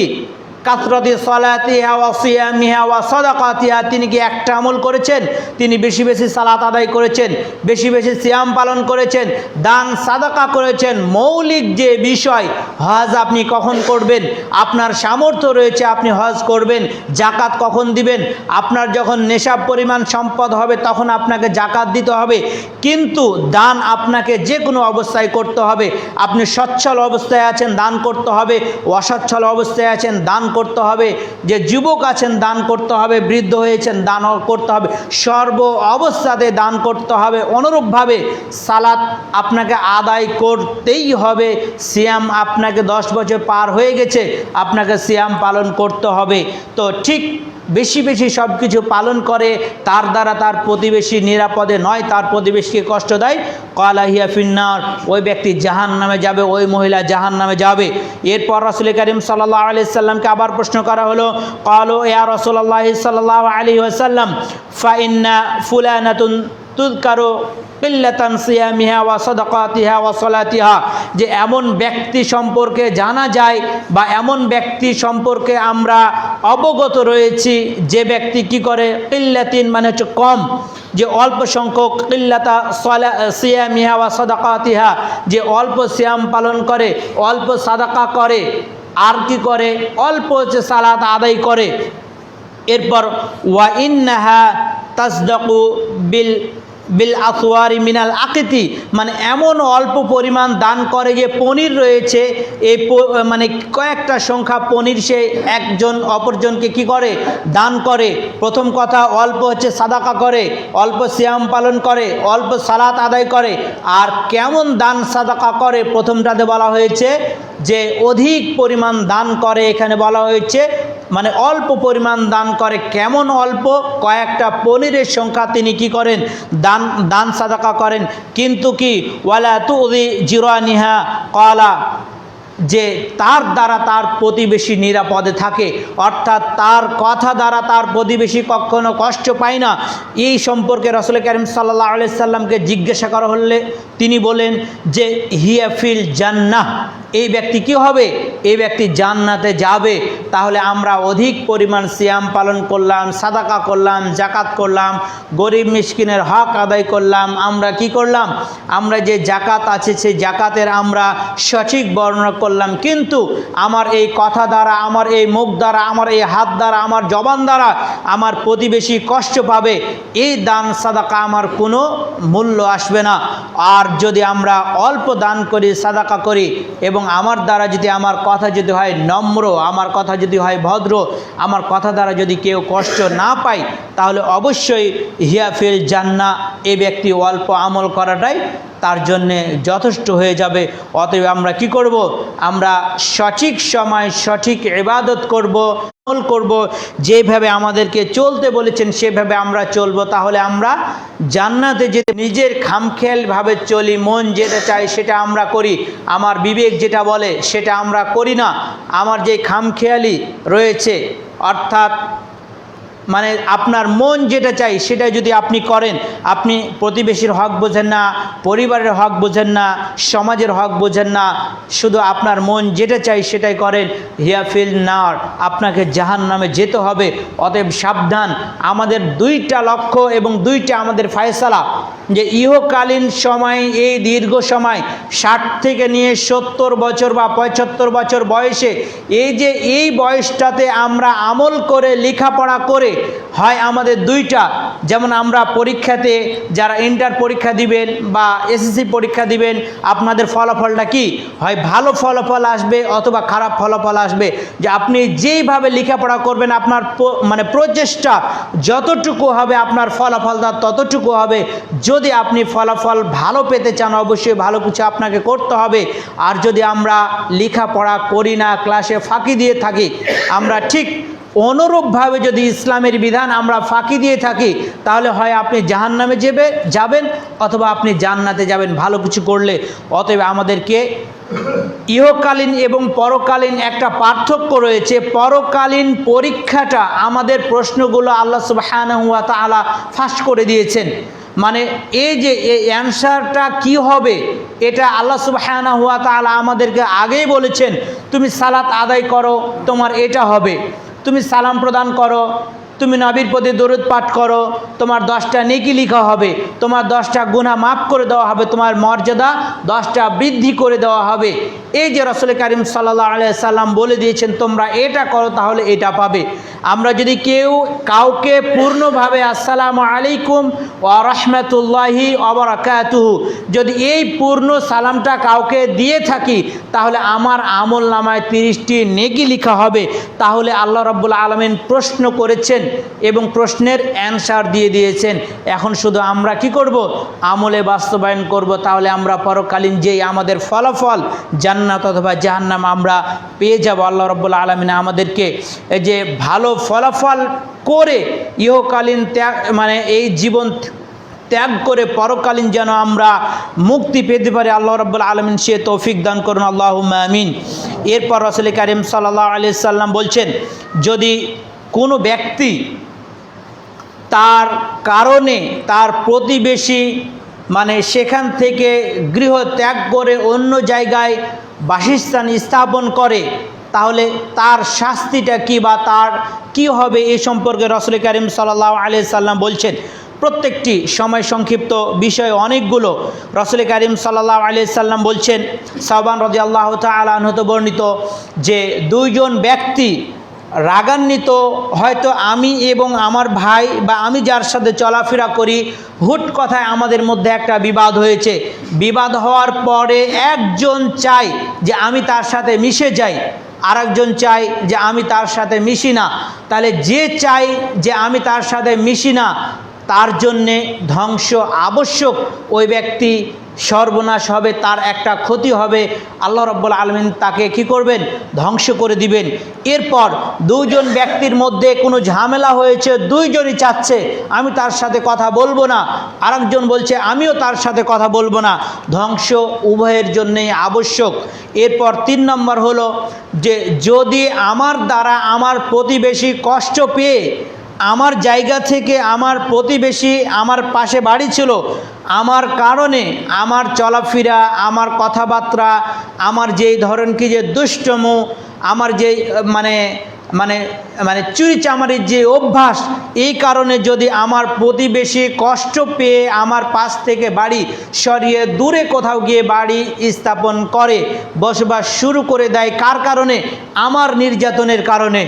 কাসরাতি সালাতিহা ওয়া সিয়ামিহা ওয়া সাদাকাতিহা, তিনি কি একটা আমল করেছেন? তিনি বেশি বেশি সালাত আদায় করেছেন, বেশি বেশি সিয়াম পালন করেছেন, দান সাদাকা করেছেন। মৌলিক যে বিষয়, হজ আপনি কখন করবেন? আপনার সামর্থ্য রয়েছে আপনি হজ করবেন। জাকাত কখন দিবেন? আপনার যখন নেশাব পরিমাণ সম্পদ হবে তখন আপনাকে জাকাত দিতে হবে। কিন্তু দান আপনাকে যে কোনো অবস্থায় করতে হবে। আপনি সচ্ছল অবস্থায় আছেন, দান করতে হবে। অসচ্ছল অবস্থায় আছেন, দান করতে হবে। যে যুবক আছেন, দান করতে হবে। বৃদ্ধ হয়েছেন, দান করতে হবে। সর্ব অবস্থাতে দান করতে হবে। অনুরূপভাবে সালাত আপনাকে আদায় করতেই হবে। সিয়াম আপনাকে 10 বছর পার হয়ে গেছে, আপনাকে সিয়াম পালন করতে হবে। তো ঠিক বেশি বেশি সব কিছু পালন করে, তার দ্বারা তার প্রতিবেশী নিরাপদে নয়, তার প্রতিবেশীকে কষ্ট দেয়, ক্বালা হিয়া ফিন্নার, ওই ব্যক্তি জাহান্নামে যাবে, ওই মহিলা জাহান্নামে যাবে। এরপর রাসূল কারীম সাল্লাল্লাহু আলাইহি সাল্লামকে আবার প্রশ্ন করা হলো, ক্বালু ইয়া রাসূলুল্লাহ সাল্লাল্লাহু আলাইহি ওয়াসাল্লাম ফা ইন্না ফুলানাতুন তুযকারু কিল্লাতান সিয়ামিহা ওয়া সাদাকাতিহা ওয়া সালাতিহা, যে এমন ব্যক্তি সম্পর্কে জানা যায় বা এমন ব্যক্তি সম্পর্কে আমরা অবগত রয়েছি যে ব্যক্তি কি করে, কিল্লাতিন মানে হচ্ছে কম, যে অল্প সংখ্যক, কিল্লাতা সিয়ামিহা ওয়া সাদাকাতিহা, যে অল্প সিয়াম পালন করে, অল্প সাদাকা করে, আর কি করে, অল্প হচ্ছে সালাত আদায় করে। এরপর ওয়া ইন্নাহা তাসদাকু বিল আসওয়ারি মিনাল আকিতি, মানে এমন অল্প পরিমাণ দান করে যে পনির রয়েছে, এই মানে কয়েকটা সংখ্যা পনির সে একজন অপরজনকে কি করে, দান করে। প্রথম কথা, অল্প হচ্ছে সাদাকা করে, অল্প সিয়াম পালন করে, অল্প সালাত আদায় করে। আর কেমন দান সাদাকা করে, প্রথমটাতে বলা হয়েছে যে অধিক পরিমাণ দান করে, এখানে বলা হয়েছে মানে অল্প পরিমাণ দান করে। কেমন অল্প? কয়েকটা পনিরের সংখ্যা তিনি কি করেন, দান সাদাকা করেন। কিন্তু কি ওয়ালা তুযি জিরানিহা, ক্বালা, যে তার দ্বারা তার প্রতিবেশী নিরাপদে থাকে, অর্থাৎ তার কথা দ্বারা তার প্রতিবেশী কখনো কষ্ট পায় না। এই সম্পর্কে রাসূল কারীম সাল্লাল্লাহু আলাইহি সাল্লামকে জিজ্ঞাসা করা হলে তিনি বলেন যে হিয়া ফিল জান্নাহ, এই ব্যক্তি কি হবে, এই ব্যক্তি জান্নাতে যাবে। তাহলে আমরা অধিক পরিমাণ সিয়াম পালন করলাম, সাদাকা করলাম, জাকাত করলাম, গরিব মিসকিনের হক আদায় করলাম। আমরা কি করলাম, আমরা যে জাকাত আছে সেই জাকাতের আমরা সঠিক বর্ণনা করলাম। কিন্তু আমার এই কথা দ্বারা, আমার এই মুখ দ্বারা, আমার এই হাত দ্বারা, আমার জবান দ্বারা আমার প্রতিবেশী কষ্ট পাবে, এই দান সাদাকা আমার কোনো মূল্য আসবে না। আর যদি আমরা অল্প দান করি, সাদাকা করি, এবং আমার দ্বারা যদি আমার কথা যদি হয় নম্র, আমার কথা যদি হয় ভদ্র, আমার কথা দ্বারা যদি কেউ কষ্ট না পায়, তাহলে অবশ্যই হিয়া ফিল জান্নাহ, এই ব্যক্তি অল্প আমল করাটাই তার জন্যে যথেষ্ট হয়ে যাবে। অতএব আমরা কি করব, আমরা সঠিক সময় সঠিক ইবাদত করব, আমল করব, যেভাবে আমাদেরকে চলতে বলেছেন সেভাবে আমরা চলব। তাহলে আমরা জান্নাতে যেতে নিজের খামখেয়ালভাবে চলি, মন যেটা চায় সেটা আমরা করি, আমার বিবেক যেটা বলে সেটা আমরা করি না। আমার যে খামখেয়ালি রয়েছে, অর্থাৎ মানে আপনার মন যেটা চাই সেটা যদি আপনি করেন, আপনি প্রতিবেশীর হক বোঝেন না, পরিবারের হক বোঝেন না, সমাজের হক বোঝেন না, শুধু আপনার মন যেটা চাই সেটাই করেন, হিয়া ফিল নার, আপনাকে জাহান্নামে যেতে হবে। অতএব সাবধান। আমাদের 2টা লক্ষ্য এবং 2টা আমাদের ফয়সালা, যে ইহকালীন সময়, এই দীর্ঘ সময় 60 থেকে নিয়ে 70 বছর বা 75 বছর বয়সে, এই যে এই বয়সটাতে আমরা আমল করে, লেখাপড়া করে হয় আমাদের দুইটা, যেমন আমরা পরীক্ষাতে যারা ইন্টার পরীক্ষা দিবেন বা এসএসসি পরীক্ষা দিবেন, আপনাদের ফলাফলটা কি হয়, ভালো ফলাফল আসবে অথবা খারাপ ফলাফল আসবে। যে আপনি যেইভাবে লেখাপড়া করবেন, আপনার মানে প্রচেষ্টা যতটুকু হবে আপনার ফলাফলটা ততটুকু হবে। যদি আপনি ফলাফল ভালো পেতে চান, অবশ্যই ভালো কিছু আপনাকে করতে হবে। আর যদি আমরা লেখাপড়া করি না, ক্লাসে ফাঁকি দিয়ে থাকি, আমরা ঠিক অনুরূপভাবে যদি ইসলামের বিধান আমরা ফাঁকি দিয়ে থাকি, তাহলে হয় আপনি জাহান্নামে যাবেন অথবা আপনি জান্নাতে যাবেন ভালো কিছু করলে। অতএব আমাদেরকে ইহকালীন এবং পরকালীন একটা পার্থক্য রয়েছে। পরকালীন পরীক্ষাটা আমাদের প্রশ্নগুলো আল্লাহ সুবহানাহু ওয়া তাআলা ফাঁস করে দিয়েছেন। মানে এই যে এই অ্যানসারটা কি হবে, এটা আল্লাহ সুবহানাহু ওয়া তাআলা আমাদেরকে আগেই বলেছেন। তুমি সালাত আদায় করো, তোমার এটা হবে। তুমি সালাম প্রদান করো, তুমি নবীর প্রতি দরুদ পাঠ করো, তোমার 10টা নেকি লিখা হবে, তোমার 10টা গুনাহ মাফ করে দেওয়া হবে, তোমার মর্যাদা 10টা বৃদ্ধি করে দেওয়া হবে। এই যে রাসূল করিম সাল্লাল্লাহু আলাইহি সাল্লাম বলে দিয়েছেন তোমরা এটা করো, তাহলে এটা পাবে। আমরা যদি কাউকে পূর্ণভাবে আসসালামু আলাইকুম ওয়া রাহমাতুল্লাহি ওয়া বারাকাতুহু যদি এই পূর্ণ সালামটা কাউকে দিয়ে থাকি, তাহলে আমার আমল নামায় 30টি নেকি লিখা হবে। তাহলে আল্লাহ রাব্বুল আলামিন প্রশ্ন করেছেন এবং প্রশ্নের অ্যানসার দিয়ে দিয়েছেন। এখন শুধু আমরা কি করব, আমলে বাস্তবায়ন করব। তাহলে আমরা পরকালীন যেই আমাদের ফলাফল জান্নাত অথবা জাহান্নাম আমরা পেয়ে যাব। আল্লাহ রাব্বুল আলামিন আমাদেরকে এই যে ভালো ফলাফল করে ইহকালীন মানে এই জীবন ত্যাগ করে পরকালীন যেন আমরা মুক্তি পেতে পারি, আল্লাহ রাব্বুল আলামিন সে তৌফিক দান করুন, আল্লাহুম্মা আমিন। এরপর রাসূল করিম সাল্লাল্লাহু আলাইহি সাল্লাম বলছেন, যদি কোনো ব্যক্তি তার কারণে তার প্রতিবেশী মানে সেখান থেকে গৃহ ত্যাগ করে অন্য জায়গায় বাসস্থান স্থাপন করে, তাহলে তার শাস্তিটা কি বা তার কি হবে, এই সম্পর্কে রাসূল করিম সাল্লাল্লাহু আলাইহি সাল্লাম বলছেন। প্রত্যেকটি সময় সংক্ষিপ্ত বিষয় অনেকগুলো। রাসূল করিম সাল্লাল্লাহু আলাইহি সাল্লাম বলছেন, সাওবান রাদিয়াল্লাহু তাআলা আনহু বর্ণিত যে দুইজন ব্যক্তি রাগান্বিত, হয়তো আমি এবং আমার ভাই বা আমি যার সাথে চলাফেরা করি, হুট কথায় আমাদের মধ্যে একটা বিবাদ হয়েছে। বিবাদ হওয়ার পরে একজন চাই যে আমি তার সাথে মিশে যাই, আরেকজন চাই যে আমি তার সাথে মিশি না। তাহলে যে চাই যে আমি তার সাথে মিশি না, তার জন্যে ধ্বংস আবশ্যক। ওই ব্যক্তি সর্বনাশ হবে, তার একটা ক্ষতি হবে, আল্লাহ রাব্বুল আলামিন তাকে কি করবেন, ধ্বংস করে দিবেন। এরপর দুইজন ব্যক্তির মধ্যে কোনো ঝামেলা হয়েছে, দুইজনই চাচ্ছে আমি তার সাথে কথা বলবো না, আরেকজন বলছে আমিও তার সাথে কথা বলবো না, ধ্বংস উভয়ের জন্যেই আবশ্যক। এরপর 3 নম্বর হলো যে যদি আমার দ্বারা আমার প্রতিবেশী কষ্ট পেয়ে, আমার জায়গা থেকে আমার প্রতিবেশী আমার পাশে বাড়ি ছিল, আমার কারণে আমার চলাফেরা, আমার কথাবার্তা, আমার যেই ধরন কি যে দুষ্টম, আমার যেই মানে মানে মানে চুরিচামারির যে অভ্যাস, এই কারণে যদি আমার প্রতিবেশী কষ্ট পেয়ে আমার পাশ থেকে বাড়ি সরিয়ে দূরে কোথাও গিয়ে বাড়ি স্থাপন করে, বসবাস শুরু করে দেয়, কার কারণে, আমার নির্যাতনের কারণে,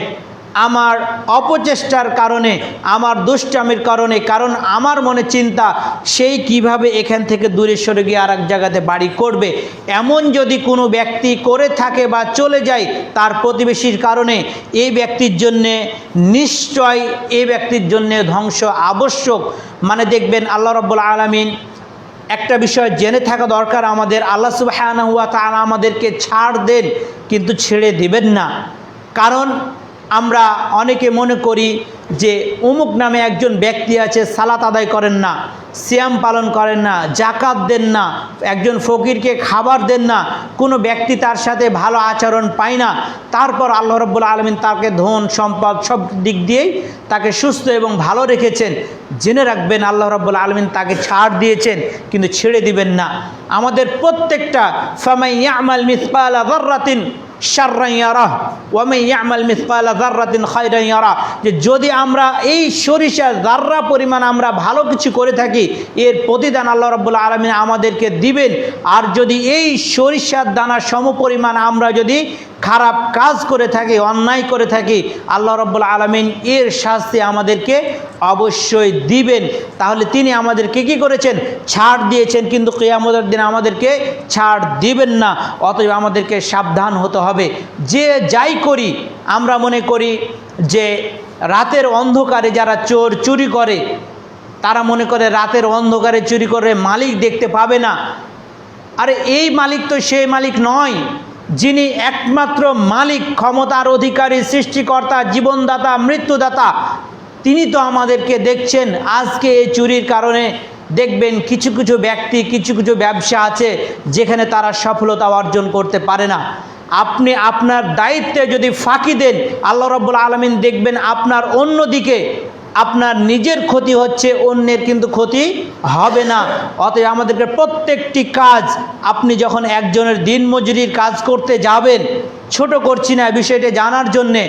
আমার অপচেষ্টার কারণে, আমার দুষ্টামির কারণে, কারণ আমার মনে চিন্তা সেই কিভাবে এখান থেকে দূরে সরে গিয়ে আর এক জায়গাতে বাড়ি করবে, এমন যদি কোনো ব্যক্তি করে থাকে বা চলে যায় তার প্রতিবেশীর কারণে, এই ব্যক্তির জন্যে নিশ্চয় এই ব্যক্তির জন্যে ধ্বংস আবশ্যক। মানে দেখবেন আল্লাহ রাব্বুল আলামিন একটা বিষয় জেনে থাকা দরকার আমাদের, আল্লাহ সুবহানাহু ওয়া তাআলা আমাদেরকে ছাড় দেন কিন্তু ছেড়ে দিবেন না। কারণ আমরা অনেকে মনে করি যে অমুক নামে একজন ব্যক্তি আছে, সালাত আদায় করেন না, সিয়াম পালন করেন না, জাকাত দেন না, একজন ফকিরকে খাবার দেন না, কোনো ব্যক্তি তার সাথে ভালো আচরণ পায় না, তারপর আল্লাহ রাব্বুল আলামিন তাকে ধন সম্পদ সব দিক দিয়েই তাকে সুস্থ এবং ভালো রেখেছেন। জেনে রাখবেন আল্লাহ রাব্বুল আলামিন তাকে ছাড় দিয়েছেন কিন্তু ছেড়ে দিবেন না। আমাদের প্রত্যেকটা ফামান ইয়ামাল মিসকালা যাররাতিন শাররান ইয়ারাহ ওয়া মান ইয়ামাল মিসকালা যাররাতিন খায়রান ইয়ারাহ, যে যদি আমরা এই সরিষা যাররা পরিমাণ আমরা ভালো কিছু করে থাকি, এর প্রতিদান আল্লাহ রাব্বুল আলামিন আমাদেরকে দিবেন। আর যদি এই সরিষার দানা সমপরিমাণ আমরা যদি খারাপ কাজ করে থাকি, অন্যায় করে থাকি, আল্লাহ রাব্বুল আলামিন এর শাস্তি আমাদেরকে অবশ্যই দিবেন। তাহলে তিনি আমাদেরকে কি করেছেন? ছাড় দিয়েছেন, কিন্তু কিয়ামতের দিন আমাদেরকে ছাড় দিবেন না। অতএব আমাদেরকে সাবধান হতে হবে। যে যাই করি, আমরা মনে করি যে রাতের অন্ধকারে যারা চোর চুরি করে, তারা মনে করে রাতের অন্ধকারে চুরি করে মালিক দেখতে পাবে না। আরে এই মালিক তো সেই মালিক নয়, যিনি একমাত্র মালিক, ক্ষমতার অধিকারী, সৃষ্টিকর্তা, জীবনদাতা, মৃত্যুদাতা, তিনি তো আমাদেরকে দেখছেন। আজকে এই চুরির কারণে দেখবেন কিছু কিছু ব্যক্তি, কিছু কিছু ব্যবসা আছে যেখানে তারা সফলতা অর্জন করতে পারে না। আপনি আপনার দায়িত্বে যদি ফাঁকি দেন, আল্লাহ রাব্বুল আলামিন দেখবেন আপনার অন্যদিকে আপনার নিজের ক্ষতি হচ্ছে, অন্যের কিন্তু ক্ষতি হবে না। অতএব আমাদেরকে প্রত্যেকটি কাজ, আপনি যখন একজনের দিনমজুরির কাজ করতে যাবেন, ছোট করছি না বিষয়টা জানার জন্যে,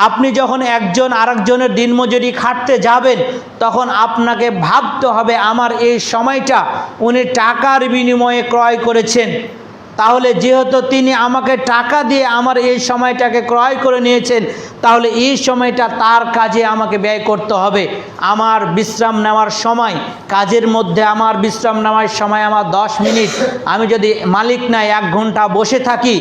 আপনি যখন একজন আরেকজনের দিনমজুরি খাটতে যাবেন, তখন আপনাকে ভাবতে হবে আমার এই সময়টা উনি টাকার বিনিময়ে ক্রয় করেছেন। তাহলে যেহেতু তিনি আমাকে টাকা দিয়ে আমার এই সময়টাকে ক্রয় করে নিয়েছেন, তাহলে এই সময়টা তার কাজে আমাকে ব্যয় করতে হবে। আমার বিশ্রাম নেওয়ার সময়, কাজের মধ্যে আমার বিশ্রাম নেওয়ার সময় আমার 10 মিনিট, আমি যদি মালিক নাই 1 ঘন্টা বসে থাকি,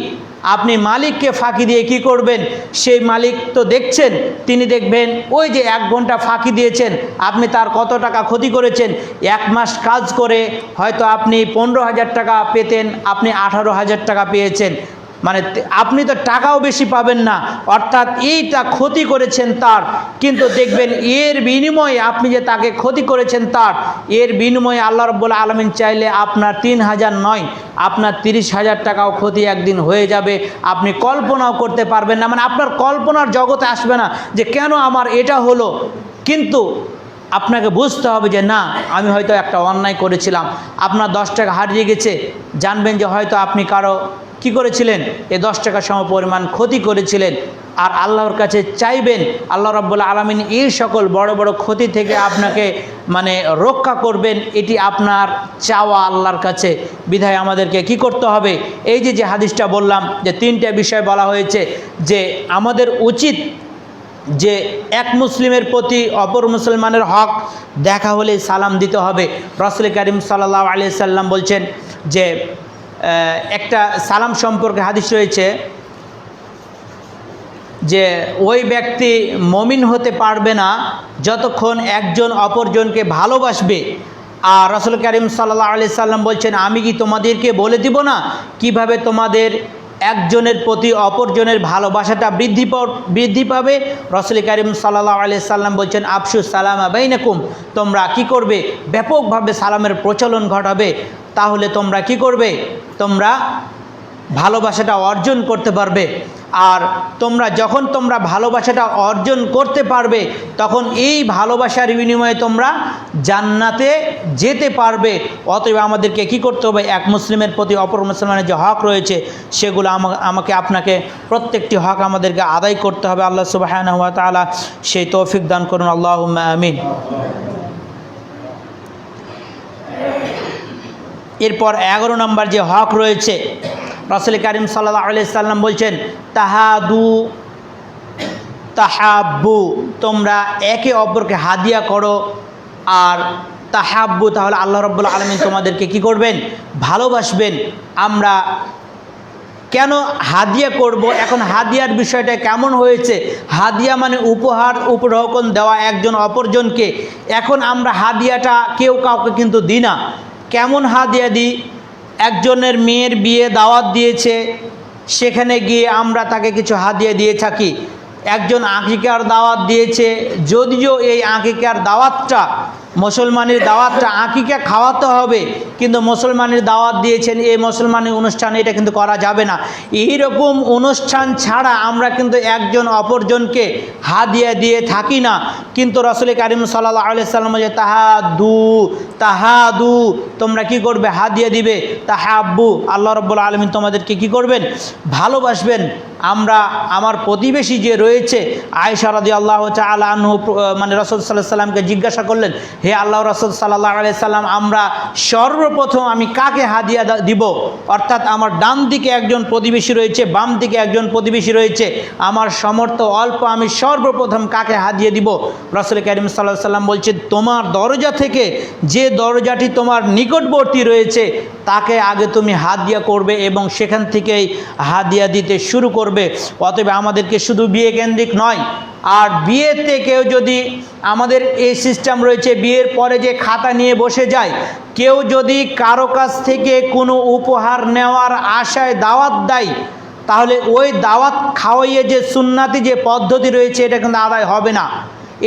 আপনি মালিককে ফাঁকি দিয়ে কি করবেন? সেই মালিক তো দেখছেন, তিনি দেখবেন ওই যে 1 ঘন্টা ফাঁকি দিয়েছেন, আপনি তার কত টাকা ক্ষতি করেছেন। 1 মাস কাজ করে হয়তো আপনি 15,000 টাকা পেতেন, আপনি 18,000 টাকা পেয়েছেন, মানে আপনি তো টাকাও বেশি পাবেন না, অর্থাৎ এইটা ক্ষতি করেছেন তার। কিন্তু দেখবেন এর বিনিময়ে আপনি যে তাকে ক্ষতি করেছেন তার, এর বিনিময়ে আল্লাহ রাব্বুল আলামিন চাইলে আপনার 3,000 নয়, আপনার 30,000 টাকাও ক্ষতি একদিন হয়ে যাবে। আপনি কল্পনাও করতে পারবেন না, মানে আপনার কল্পনার জগতে আসবে না যে কেন আমার এটা হলো। কিন্তু আপনাকে বুঝতে হবে যে না, আমি হয়তো একটা অন্যায় করেছিলাম, আপনার 10 টাকা হারিয়ে গেছে, জানবেন যে হয়তো আপনি কারো কি করেছিলেন? এই 10 টাকা সম পরিমাণ ক্ষতি করেছিলেন। আর আল্লাহর কাছে চাইবেন, আল্লাহ রাব্বুল আলামিন এই সকল বড় বড় ক্ষতি থেকে আপনাকে মানে রক্ষা করবেন, এটি আপনার চাওয়া আল্লাহর কাছে। বিধায় আমাদেরকে কি করতে হবে? এই যে হাদিসটা বললাম, যে 3টে বিষয় বলা হয়েছে, যে আমাদের উচিত যে এক মুসলিমের প্রতি অপর মুসলমানের হক দেখা হলে সালাম দিতে হবে। রাসূল করিম সাল্লাল্লাহু আলাইহি সাল্লাম বলছেন যে একটা সালাম সম্পর্কে হাদিস রয়েছে যে ওই ব্যক্তি মুমিন হতে পারবে না যতক্ষণ একজন অপরজনকে ভালোবাসবে। আর রাসূল করিম সাল্লাল্লাহু আলাইহি সাল্লাম বলছেন, আমি কি তোমাদেরকে বলে দিব না কিভাবে তোমাদের একজনের প্রতি অপরজনের ভালোবাসাটা বৃদ্ধি পাবে? রাসূল করিম সাল্লাল্লাহু আলাইহি সাল্লাম বলছেন, আফশু সালামা বাইনাকুম, তোমরা কি করবে? ব্যাপকভাবে সালামের প্রচলন ঘটাবে। তাহলে তোমরা কি করবে? তোমরা ভালোবাসাটা অর্জন করতে পারবে। আর যখন তোমরা ভালোবাসাটা অর্জন করতে পারবে, তখন এই ভালোবাসার বিনিময়ে তোমরা জান্নাতে যেতে পারবে। অতএব আমাদেরকে কি করতে হবে? এক মুসলিমের প্রতি অপর মুসলমানের যে হক রয়েছে, সেগুলো আমাকে আপনাকে প্রত্যেকটি হক আমাদেরকে আদায় করতে হবে। আল্লাহ সুবহানাহু ওয়া তাআলা সেই তৌফিক দান করুন, আল্লাহুম্মা আমিন। এরপর 11 নম্বর যে হক রয়েছে, রাসূল করিম সাল্লাল্লাহু আলাইহি সাল্লাম বলছেন, তাহাব্বু, তোমরা একে অপরকে হাদিয়া করো। আর তাহাব্বু, তাহলে আল্লাহ রাব্বুল আলামিন তোমাদেরকে কি করবেন? ভালোবাসবেন। আমরা কেন হাদিয়া করব? এখন হাদিয়ার বিষয়টা কেমন হয়েছে? হাদিয়া মানে উপহার, উপঢৌকন দেওয়া একজন অপরজনকে। এখন আমরা হাদিয়াটা কেউ কাউকে কিন্তু দিই না। কেমন হাদিয়া দিই? একজনের মেয়ের বিয়ে দাওয়াত দিয়েছে, সেখানে গিয়ে আমরা তাকে কিছু হাদিয়া দিয়ে থাকি। একজন আকিকার দাওয়াত দিয়েছে, যদিও এই আকিকার দাওয়াতটা, মুসলমানের দাওয়াতটা আকিকা খাওয়াতে হবে, কিন্তু মুসলমানের দাওয়াত দিয়েছেন, এই মুসলমানের অনুষ্ঠানে এটা কিন্তু করা যাবে না। এইরকম অনুষ্ঠান ছাড়া আমরা কিন্তু একজন অপরজনকে হাদিয়া দিয়ে থাকি না। কিন্তু রাসূল করিম সাল্লাল্লাহু আলাইহি সাল্লাম যে তাহাদু, তোমরা কি করবে? হাদিয়া দিবে। তাহাব্বু, আল্লাহ রাব্বুল আলামিন তোমাদেরকে কি করবেন? ভালোবাসবেন। আমরা আমার প্রতিবেশী যে রয়েছে, আয়েশা রাদিয়াল্লাহু তাআলা আনহু মানে রাসূল সাল্লাল্লাহু আলাইহি সাল্লামকে জিজ্ঞাসা করলেন, হে আল্লাহর রাসূল সাল্লাল্লাহু আলাইহি সাল্লাম, আমরা সর্বপ্রথম আমি কাকে হাদিয়া দিব? অর্থাৎ আমার ডান দিকে একজন প্রতিবেশী রয়েছে, বাম দিকে একজন প্রতিবেশী রয়েছে, আমার সামর্থ্য অল্প, আমি সর্বপ্রথম কাকে হাদিয়া দিব? রাসূল কারীম সাল্লাল্লাহু আলাইহি সাল্লাম বলছেন, তোমার দরজা থেকে যে দরজাটি তোমার নিকটবর্তী রয়েছে তাকে আগে তুমি হাদিয়া করবে এবং সেখান থেকেই হাদিয়া দিতে শুরু করবে। অতএব আমাদেরকে শুধু বিয়ে কেন্দ্রিক নয়, আর বিয়েতে কেউ যদি, আমাদের এই সিস্টেম রয়েছে, বিয়ের পরে যে খাতা নিয়ে বসে যায়, কেউ যদি কারো কাছ থেকে কোনো উপহার নেওয়ার আশায় দাওয়াত দেয়, তাহলে ওই দাওয়াত খাওয়াইয়ে যে সুন্নাতি যে পদ্ধতি রয়েছে এটা কিন্তু আদায় হবে না।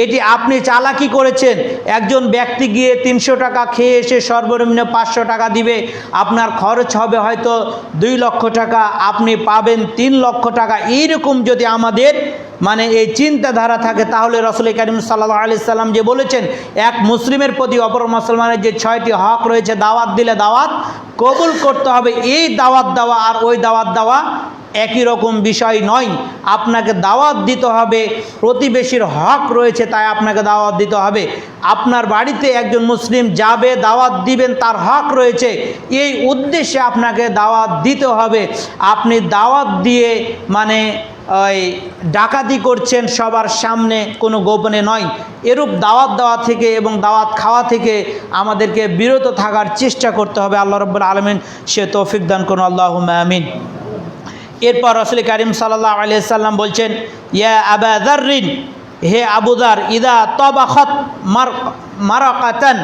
এটি আপনি চালাকি করেছেন। একজন ব্যক্তি গিয়ে 300 টাকা খেয়ে এসে সর্বনিম্ন 500 টাকা দিবে, আপনার খরচ হবে হয়তো 2 লক্ষ টাকা, আপনি পাবেন 3 লক্ষ টাকা। এইরকম যদি আমাদের মানে এই চিন্তাধারা থাকে, তাহলে রাসূল কারীম সাল্লাল্লাহু আলাইহি সাল্লাম যে বলেছেন, এক মুসলিমের প্রতি অপর মুসলমানের যে 6টি হক রয়েছে, দাওয়াত দিলে দাওয়াত কবুল করতে হবে। এই দাওয়াত দেওয়া আর ওই দাওয়াত দেওয়া একই রকম বিষয় নয়। আপনাকে দাওয়াত দিতে হবে, প্রতিবেশীর হক রয়েছে তাই আপনাকে দাওয়াত দিতে হবে। আপনার বাড়িতে একজন মুসলিম যাবে, দাওয়াত দিবেন, তার হক রয়েছে, এই উদ্দেশ্যে আপনাকে দাওয়াত দিতে হবে। আপনি দাওয়াত দিয়ে মানে ওই ডাকাতি করছেন সবার সামনে, কোনো গোপনে নয়। এরূপ দাওয়াত দেওয়া থেকে এবং দাওয়াত খাওয়া থেকে আমাদেরকে বিরত থাকার চেষ্টা করতে হবে। আল্লাহ রাব্বুল আলামিন সে তৌফিক দান করুন, আল্লাহুম্মা আমিন। এরপর রাসূল কারীম সাল্লাল্লাহু আলাইহি সাল্লাম বলছেন, ইয়া আবা যাররিন, হে আবু যার, ইদা তাবাখাত মারাকাতান,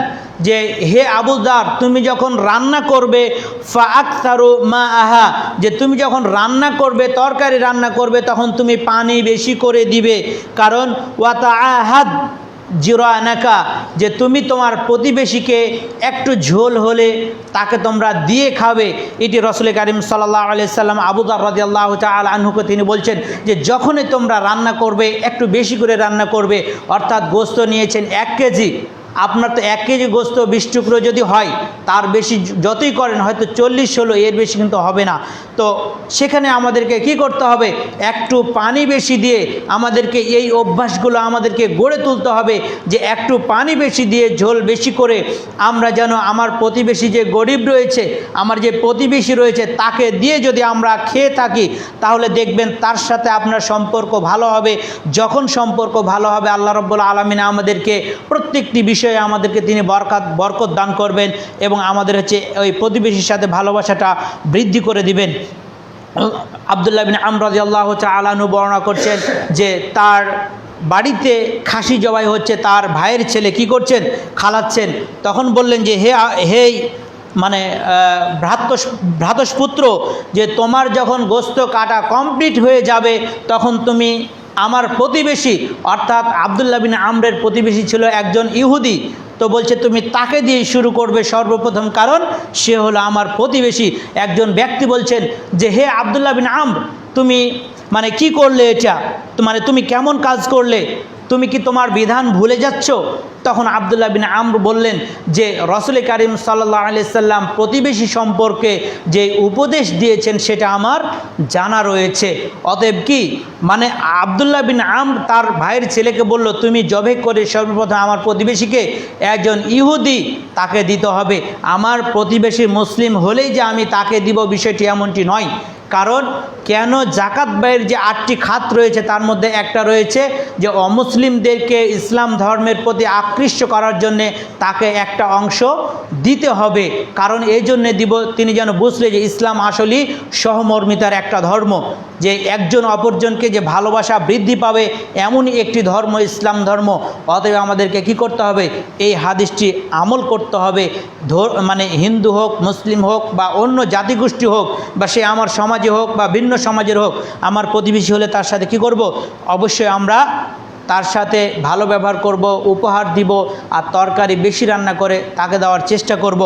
যে হে আবু যার, তুমি যখন রান্না করবে, ফাআকসারু মাআহা, যে তুমি যখন রান্না করবে, তরকারি রান্না করবে, তখন তুমি পানি বেশি করে দিবে। কারণ ওয়া তাআহাদ জিরানাকা, যে তুমি তোমার প্রতিবেশীকে একটু ঝোল হলে তাকে তোমরা দিয়ে খাবে। এটি রাসূল কারীম সাল্লাল্লাহু আলাইহি সাল্লাম আবু যার রাদিয়াল্লাহু তাআলা আনহুকে তিনি বলছেন যে যখনই তোমরা রান্না করবে একটু বেশি করে রান্না করবে। অর্থাৎ গোশত নিয়েছেন 1 কেজি, আপনার তো 1 কেজি গোশত 20 টুকরো যদি হয়, তার বেশি যতই করেন হয়তো 40 হলো, এর বেশি কিন্তু হবে না। তো সেখানে আমাদেরকে কি করতে হবে? একটু পানি বেশি দিয়ে আমাদেরকে এই অভ্যাসগুলো আমাদেরকে গড়ে তুলতে হবে, যে একটু পানি বেশি দিয়ে ঝোল বেশি করে আমরা যেন আমার প্রতিবেশী যে গরিব রয়েছে, আমার যে প্রতিবেশী রয়েছে, তাকে দিয়ে যদি আমরা খেয়ে থাকি, তাহলে দেখবেন তার সাথে আপনার সম্পর্ক ভালো হবে। যখন সম্পর্ক ভালো হবে, আল্লাহ রাব্বুল আলামিন আমাদেরকে প্রত্যেকটি বিষয়ে আমাদেরকে তিনি বরকত দান করবেন এবং আমাদের হচ্ছে ওই প্রতিবেশীর সাথে ভালোবাসাটা বৃদ্ধি করে দিবেন। আব্দুল্লাহ বিন আমর রাদিয়াল্লাহু তাআলা আনহু বর্ণনা করছেন যে তার বাড়িতে খাসি জবাই হচ্ছে, তার ভাইয়ের ছেলে কি করছেন? খালাচ্ছেন। তখন বললেন যে হে মানে ভ্রাতস্পুত্র, যে তোমার যখন গোশত কাটা কমপ্লিট হয়ে যাবে, তখন তুমি আমার প্রতিবেশী, অর্থাৎ আব্দুল্লাহ বিন আমরের প্রতিবেশী ছিল একজন ইহুদি, তো বলছে তুমি তাকে দিয়ে শুরু করবে সর্বপ্রথম, কারণ সে হলো আমার প্রতিবেশী। একজন ব্যক্তি বলছেন যে হে আব্দুল্লাহ বিন আমর, তুমি মানে কি করলে এটা? মানে তুমি কেমন কাজ করলে? তুমি কি তোমার বিধান ভুলে যাচ্ছ? তখন আব্দুল্লাহ বিন আমর বললেন যে রাসূল কারীম সাল্লাল্লাহু আলাইহি সাল্লাম প্রতিবেশী সম্পর্কে যে উপদেশ দিয়েছেন সেটা আমার জানা রয়েছে। অতএব কি মানে আব্দুল্লাহ বিন আমর তার ভাইয়ের ছেলেকে বলল, তুমি জবে করে সর্বপ্রথম আমার প্রতিবেশীকে, একজন ইহুদি, তাকে দিতে হবে। আমার প্রতিবেশী মুসলিম হলেই যে আমি তাকে দিব, বিষয়টি এমনটি নয়। কারণ কেন জাকাত ব্যয়ের যে 8টি খাত রয়েছে, তার মধ্যে একটা রয়েছে যে অমুসলিমদেরকে ইসলাম ধর্মের প্রতি আকৃষ্ট করার জন্যে তাকে একটা অংশ দিতে হবে। কারণ এই জন্যে দিব, তিনি যেন বুঝলে যে ইসলাম আসলেই সহমর্মিতার একটা ধর্ম, যে একজন অপরজনকে যে ভালোবাসা বৃদ্ধি পাবে এমনই একটি ধর্ম ইসলাম ধর্ম। অতএব আমাদেরকে কি করতে হবে? এই হাদিসটি আমল করতে হবে। মানে হিন্দু হোক, মুসলিম হোক বা অন্য জাতিগোষ্ঠী হোক, বা সে আমার সমাজে হোক বা ভিন্ন সমাজের হোক, আমার প্রতিবেশী হলে তার সাথে কি করব? অবশ্যই আমরা তার সাথে ভালো ব্যবহার করব, উপহার দিব, আর তরকারি বেশি রান্না করে তাকে দেওয়ার চেষ্টা করব।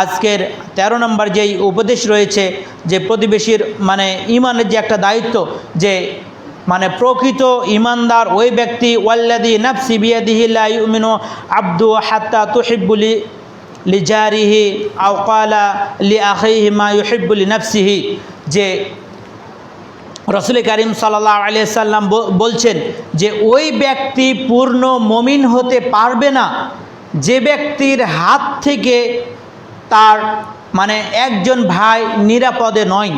আজকের 13 নম্বর যেই উপদেশ রয়েছে, যে প্রতিবেশীর মানে ইমানের যে একটা দায়িত্ব, যে মানে প্রকৃত ইমানদার ওই ব্যক্তি, ওয়াল্লাযী নাফসি বিয়াদিহি লা ইউমিনু আবদু হাত্তা তুহিব্বু লিজারিহি আও ক্বালা লিআখিহি মা ইউহিব্বু লিনাফসিহি, যে রাসূল কারীম সাল্লাল্লাহু আলাইহি সাল্লাম বলছেন যে ওই ব্যক্তি পূর্ণ মুমিন হতে পারবে না যে ব্যক্তির হাত থেকে তার মানে একজন ভাই নিরাপদে নয়।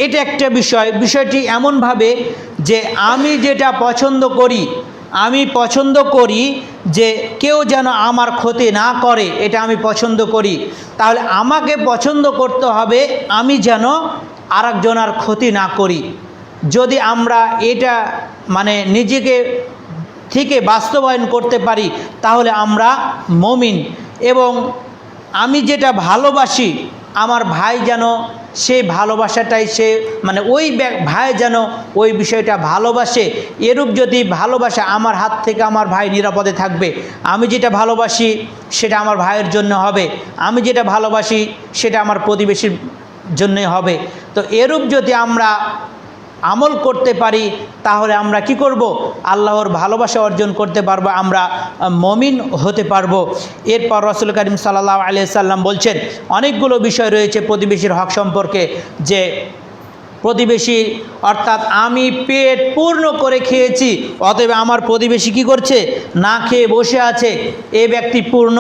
এটা একটা বিষয়টি এমনভাবে যে আমি যেটা পছন্দ করি যে কেউ যেন আমার ক্ষতি না করে, এটা আমি পছন্দ করি। তাহলে আমাকে পছন্দ করতে হবে আমি যেন আরেকজনের ক্ষতি না করি। যদি আমরা এটা মানে নিজেকে থেকে বাস্তবায়ন করতে পারি তাহলে আমরা মুমিন। এবং আমি যেটা ভালোবাসি আমার ভাই যেন সেই ভালোবাসাটাই মানে ওই ভাই যেন ওই বিষয়টা ভালোবাসে। এরূপ যদি ভালোবাসা আমার হাত থেকে আমার ভাই নিরাপদে থাকবে। আমি যেটা ভালোবাসি সেটা আমার ভাইয়ের জন্য হবে, আমি যেটা ভালোবাসি সেটা আমার প্রতিবেশীর জন্যই হবে। তো এরূপ যদি আমরা আমল করতে পারি তাহলে আমরা কি করব? আল্লাহর ভালোবাসা অর্জন করতে পারবো, আমরা মুমিন হতে পারবো। এরপর রাসূল কারীম সাল্লাল্লাহু আলাইহি সাল্লাম বলছেন অনেকগুলো বিষয় রয়েছে প্রতিবেশীর হক সম্পর্কে, যে প্রতিবেশী অর্থাৎ আমি পেট পূর্ণ করে খেয়েছি অতএব আমার প্রতিবেশী কি করছে? না খেয়ে বসে আছে, এ ব্যক্তি পূর্ণ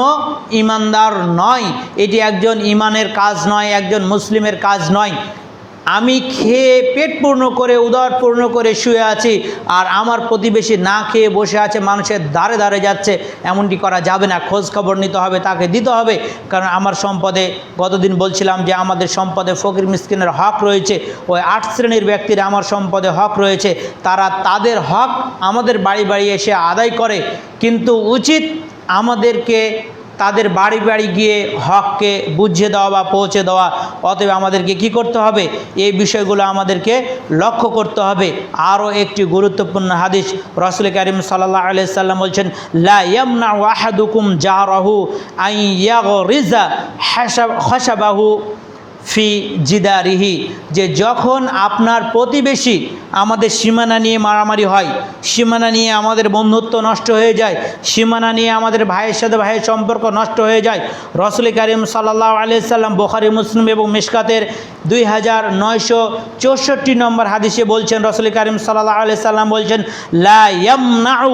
ঈমানদার নয়। এটি একজন ঈমানের কাজ নয়, একজন মুসলিমের কাজ নয়। আমি খেয়ে পেট পূর্ণ করে উদর পূর্ণ করে শুয়ে আছি আর আমার প্রতিবেশী না খেয়ে বসে আছে, মানুষের দ্বারে দ্বারে যাচ্ছে, এমনটি করা যাবে না। খোঁজ খবর নিতে হবে, তাকে দিতে হবে। কারণ আমার সম্পদে গতদিন বলছিলাম যে আমাদের সম্পদে ফকির মিসকিনের হক রয়েছে, ওই 8 শ্রেণীর ব্যক্তির আমার সম্পদে হক রয়েছে। তারা তাদের হক আমাদের বাড়ি বাড়ি এসে আদায় করে, কিন্তু উচিত আমাদেরকে তাদের বাড়ি বাড়ি গিয়ে হককে বুঝিয়ে দেওয়া বা পৌঁছে দেওয়া। অতএব আমাদেরকে কি করতে হবে? এই বিষয়গুলো আমাদেরকে লক্ষ্য করতে হবে। আরও একটি গুরুত্বপূর্ণ হাদিস, রাসূল কারীম সাল্লাল্লাহু আলাইহি সাল্লাম বলছেন লা ইয়ামনাউ আহাদুকুম জারাহু আন ইয়াগরিজা খাশাবাহু ফি জিদারিহি, যে যখন আপনার প্রতিবেশী আমাদের সীমানা নিয়ে মারামারি হয়, সীমানা নিয়ে আমাদের বন্ধুত্ব নষ্ট হয়ে যায়, সীমানা নিয়ে আমাদের ভাইয়ের সাথে ভাইয়ের সম্পর্ক নষ্ট হয়ে যায়। রাসূল কারীম সাল্লাল্লাহু আলাইহি সাল্লাম বুখারী, মুসলিম এবং মিশকাতের 2964 নম্বর হাদিসে বলছেন, রাসূল কারীম সাল্লাল্লাহু আলাইহি সাল্লাম বলছেন লা ইয়ামনাউ,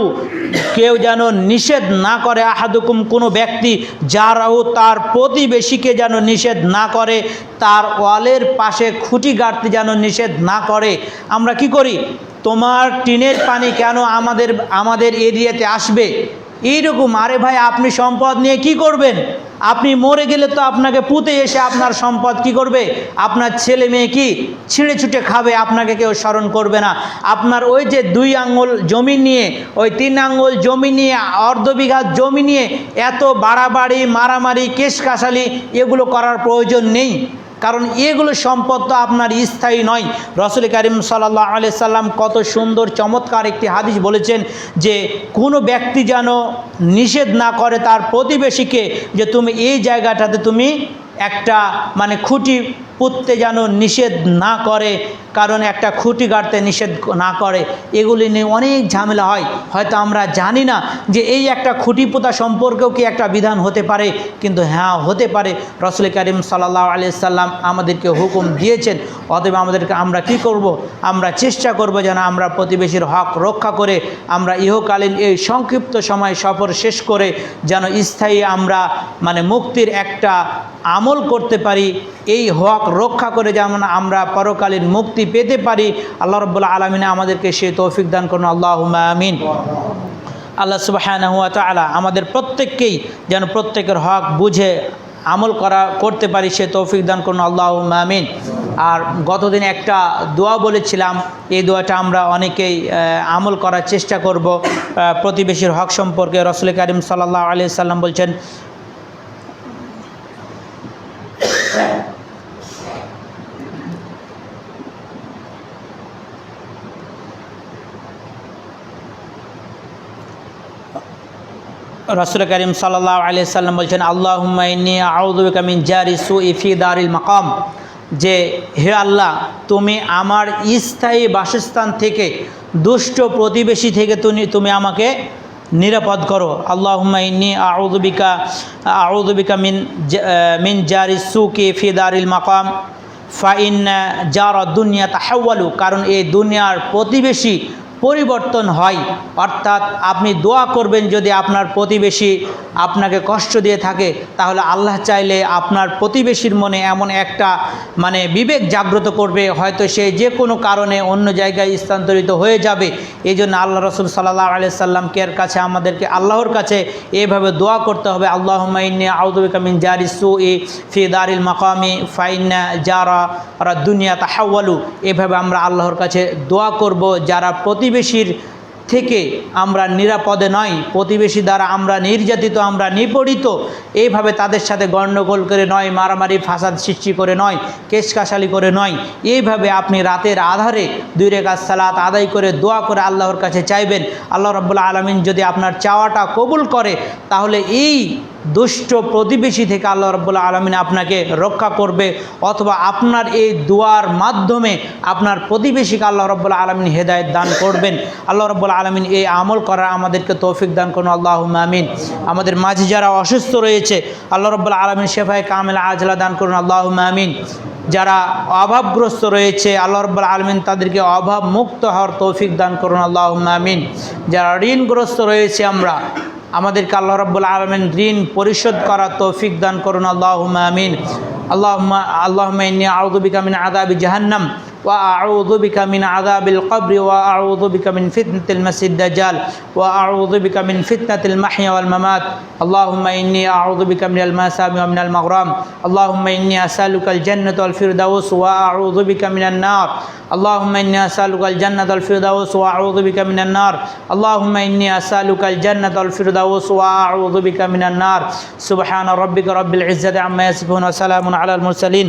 কেউ যেন নিষেধ না করে, আহাদুকুম, কোনো ব্যক্তি, যারাহু, তার প্রতিবেশীকে যেন নিষেধ না করে, তার ওয়ালের পাশে খুঁটি গাড়তে যেন নিষেধ না করে। আমরা কি করি? তোমার টিনের পানি কেন আমাদের এরিয়াতে আসবে, এইরকম। আরে ভাই, আপনি সম্পদ নিয়ে কি করবেন? আপনি মরে গেলে তো আপনাকে পুঁতে এসে আপনার সম্পদ কি করবে? আপনার ছেলে মেয়ে কি ছিঁড়ে ছুটে খাবে, আপনাকে কেউ স্মরণ করবে না। আপনার ওই যে 2 আঙ্গুল জমি নিয়ে, ওই 3 আঙ্গুল জমি নিয়ে, অর্ধ বিঘা জমি নিয়ে এত বাড়াবাড়ি, মারামারি, কেশকাশালি এগুলো করার প্রয়োজন নেই। কারণ এগুলো সম্পদ তো আপনার স্থায়ী নয়। রাসূল কারীম সাল্লাল্লাহু আলাইহি সাল্লাম কত সুন্দর চমৎকার একটি হাদিস বলেছেন যে কোনো ব্যক্তি যেন নিষেধ না করে তার প্রতিবেশীকে যে তুমি এই জায়গাটাতে তুমি একটা মানে খুঁটি পুঁততে যেন নিষেধ না করে, কারণ একটা খুঁটি গাড়তে নিষেধ না করে। এগুলি নিয়ে অনেক ঝামেলা হয়, হয়তো আমরা জানি না যে এই একটা খুঁটি পোঁতা সম্পর্কেও কি একটা বিধান হতে পারে, কিন্তু হ্যাঁ হতে পারে। রাসূল কারীম সাল্লাল্লাহু আলাইহি সাল্লাম আমাদেরকে হুকুম দিয়েছেন। অতএব আমরা কি করব? আমরা চেষ্টা করব যেন আমরা প্রতিবেশীর হক রক্ষা করে আমরা ইহকালীন এই সংক্ষিপ্ত সময় সফর শেষ করে যেন স্থায়ী আমরা মানে মুক্তির একটা আমল করতে পারি, এই হক রক্ষা করে যেমন আমরা পরকালীন মুক্তি পেতে পারি। আল্লাহ রাব্বুল আলামিন আমাদেরকে সেই তৌফিক দান করুন, আল্লাহুম্মা আমিন। আল্লাহ সুবহানাহু ওয়া তাআলা আমাদের প্রত্যেককেই যেন প্রত্যেকের হক বুঝে আমল করতে পারি সে তৌফিক দান করুন, আল্লাহুম্মা আমিন। আর গতদিন একটা দোয়া বলেছিলাম, এই দোয়াটা আমরা অনেকেই আমল করার চেষ্টা করব। প্রতিবেশীর হক সম্পর্কে রাসূল কারীম সাল্লাল্লাহু আলাইহি সাল্লাম বলছেন রাসূল কারীম সাল্লাল্লাহু আলাইহি সাল্লাম বলছেন আল্লাহুম্মা ইন্নী আউযু বিকা মিন জারি সুই ফি দারিল মাকাম, যে হে আল্লাহ তুমি আমার স্থায়ী বাসস্থান থেকে দুষ্ট প্রতিবেশী থেকে তুমি আমাকে নিরাপদ করো। আল্লাহুম্মা ইন্নী আউযু বিকা মিন জারি সুকি ফি দারিল মাকাম ফাইন্না জারা দুনিয়া তাহাওয়ালু, কারণ এই দুনিয়ার প্রতিবেশী পরিবর্তন হয়। অর্থাৎ আপনি দোয়া করবেন, যদি আপনার প্রতিবেশী আপনাকে কষ্ট দিয়ে থাকে, তাহলে আল্লাহ চাইলে আপনার প্রতিবেশীর মনে এমন একটা বিবেক জাগ্রত করবে, হয়তো সে যে কোনো কারণে অন্য জায়গায় স্থানান্তরিত হয়ে যাবে। এই জন্য আল্লাহ রসুল সাল্লাল্লাহু আলাইহি সাল্লামকে কাছে আমাদেরকে আল্লাহর কাছে এভাবে দোয়া করতে হবে, আল্লাহুম্মা ইন্নী আউযু বিকা মিন জারি সুই ফি দারিল মাকামি ফাইন্না জারা দুনিয়া তাহাওয়ালু। এভাবে আমরা আল্লাহর কাছে দোয়া করব, যারা প্রতিবেশীর থেকে আমরা নিরাপদে নয়, প্রতিবেশী দ্বারা আমরা নির্যাতিত, আমরা নিপীড়িত, এইভাবে তাদের সাথে গণ্ডগোল করে নয়, মারামারি ফাসাদ সৃষ্টি করে নয়, কেশকাশালি করে নয়, এইভাবে আপনি রাতের আধারে 2 রাকাত সালাত আদায় করে দোয়া করে আল্লাহর কাছে চাইবেন। আল্লাহ রাব্বুল আলামিন যদি আপনার চাওয়াটা কবুল করে, তাহলে এই দুষ্ট প্রতিবেশী থেকে আল্লাহ রাব্বুল আলামিন আপনাকে রক্ষা করবে, অথবা আপনার এই দোয়ার মাধ্যমে আপনার প্রতিবেশীকে আল্লাহ রাব্বুল আলামিন হেদায়েত দান করবেন। আল্লাহ রাব্বুল আলামিন এই আমল করার আমাদেরকে তৌফিক দান করুন, আল্লাহুম্মা আমিন। আমাদের মাঝে যারা অসুস্থ রয়েছে, আল্লাহ রাব্বুল আলামিন শেফায়ে কামিলা আজলা দান করুন, আল্লাহুম্মা আমিন। যারা অভাবগ্রস্ত রয়েছে, আল্লাহ রাব্বুল আলামিন তাদেরকে অভাব মুক্ত হওয়ার তৌফিক দান করুন, আল্লাহুম্মা আমিন। যারা ঋণগ্রস্ত রয়েছে, আমাদেরকে আল্লাহ রাব্বুল আলামিন ঋণ পরিশোধ করার তৌফিক দান করুন, আল্লাহুম্মা আমিন। আল্লাহুম্মা ইন্নী আউযু বিকা মিন আযাবি জাহান্নাম ওয়া আউযু বিকা মিন আযাবিল কবরি ওয়া আউযু বিকা মিন ফিতনাতিল মাসিদ দাজ্জাল ওয়া আউযু বিকা মিন ফিতনাতিল মাহইয়া ওয়াল মামাত। আল্লাহুম্মা ইন্নী আউযু বিকা মিনাল মাসামি ওয়া মিনাল মাগরাম। আল্লাহুম্মা ইন্নী আসআলুকাল জান্নাতা ওয়াল ফিরদাউস ওয়া আউযু বিকা মিনান নার। আল্লাহুম্মা ইন্নী আসআলুকাল জান্নাতা ওয়াল ফিরদাউস ওয়া আউযু বিকা মিনান নার। আল্লাহুম্মা ইন্নী আসআলুকাল জান্নাতা ওয়াল ফিরদাউস ওয়া আউযু বিকা মিনান নার। সুবহানা রাব্বিকা রাব্বিল ইজ্জাতি আম্মা ইয়াসিফুন ওয়া সালামুন আলাল মুরসালিন।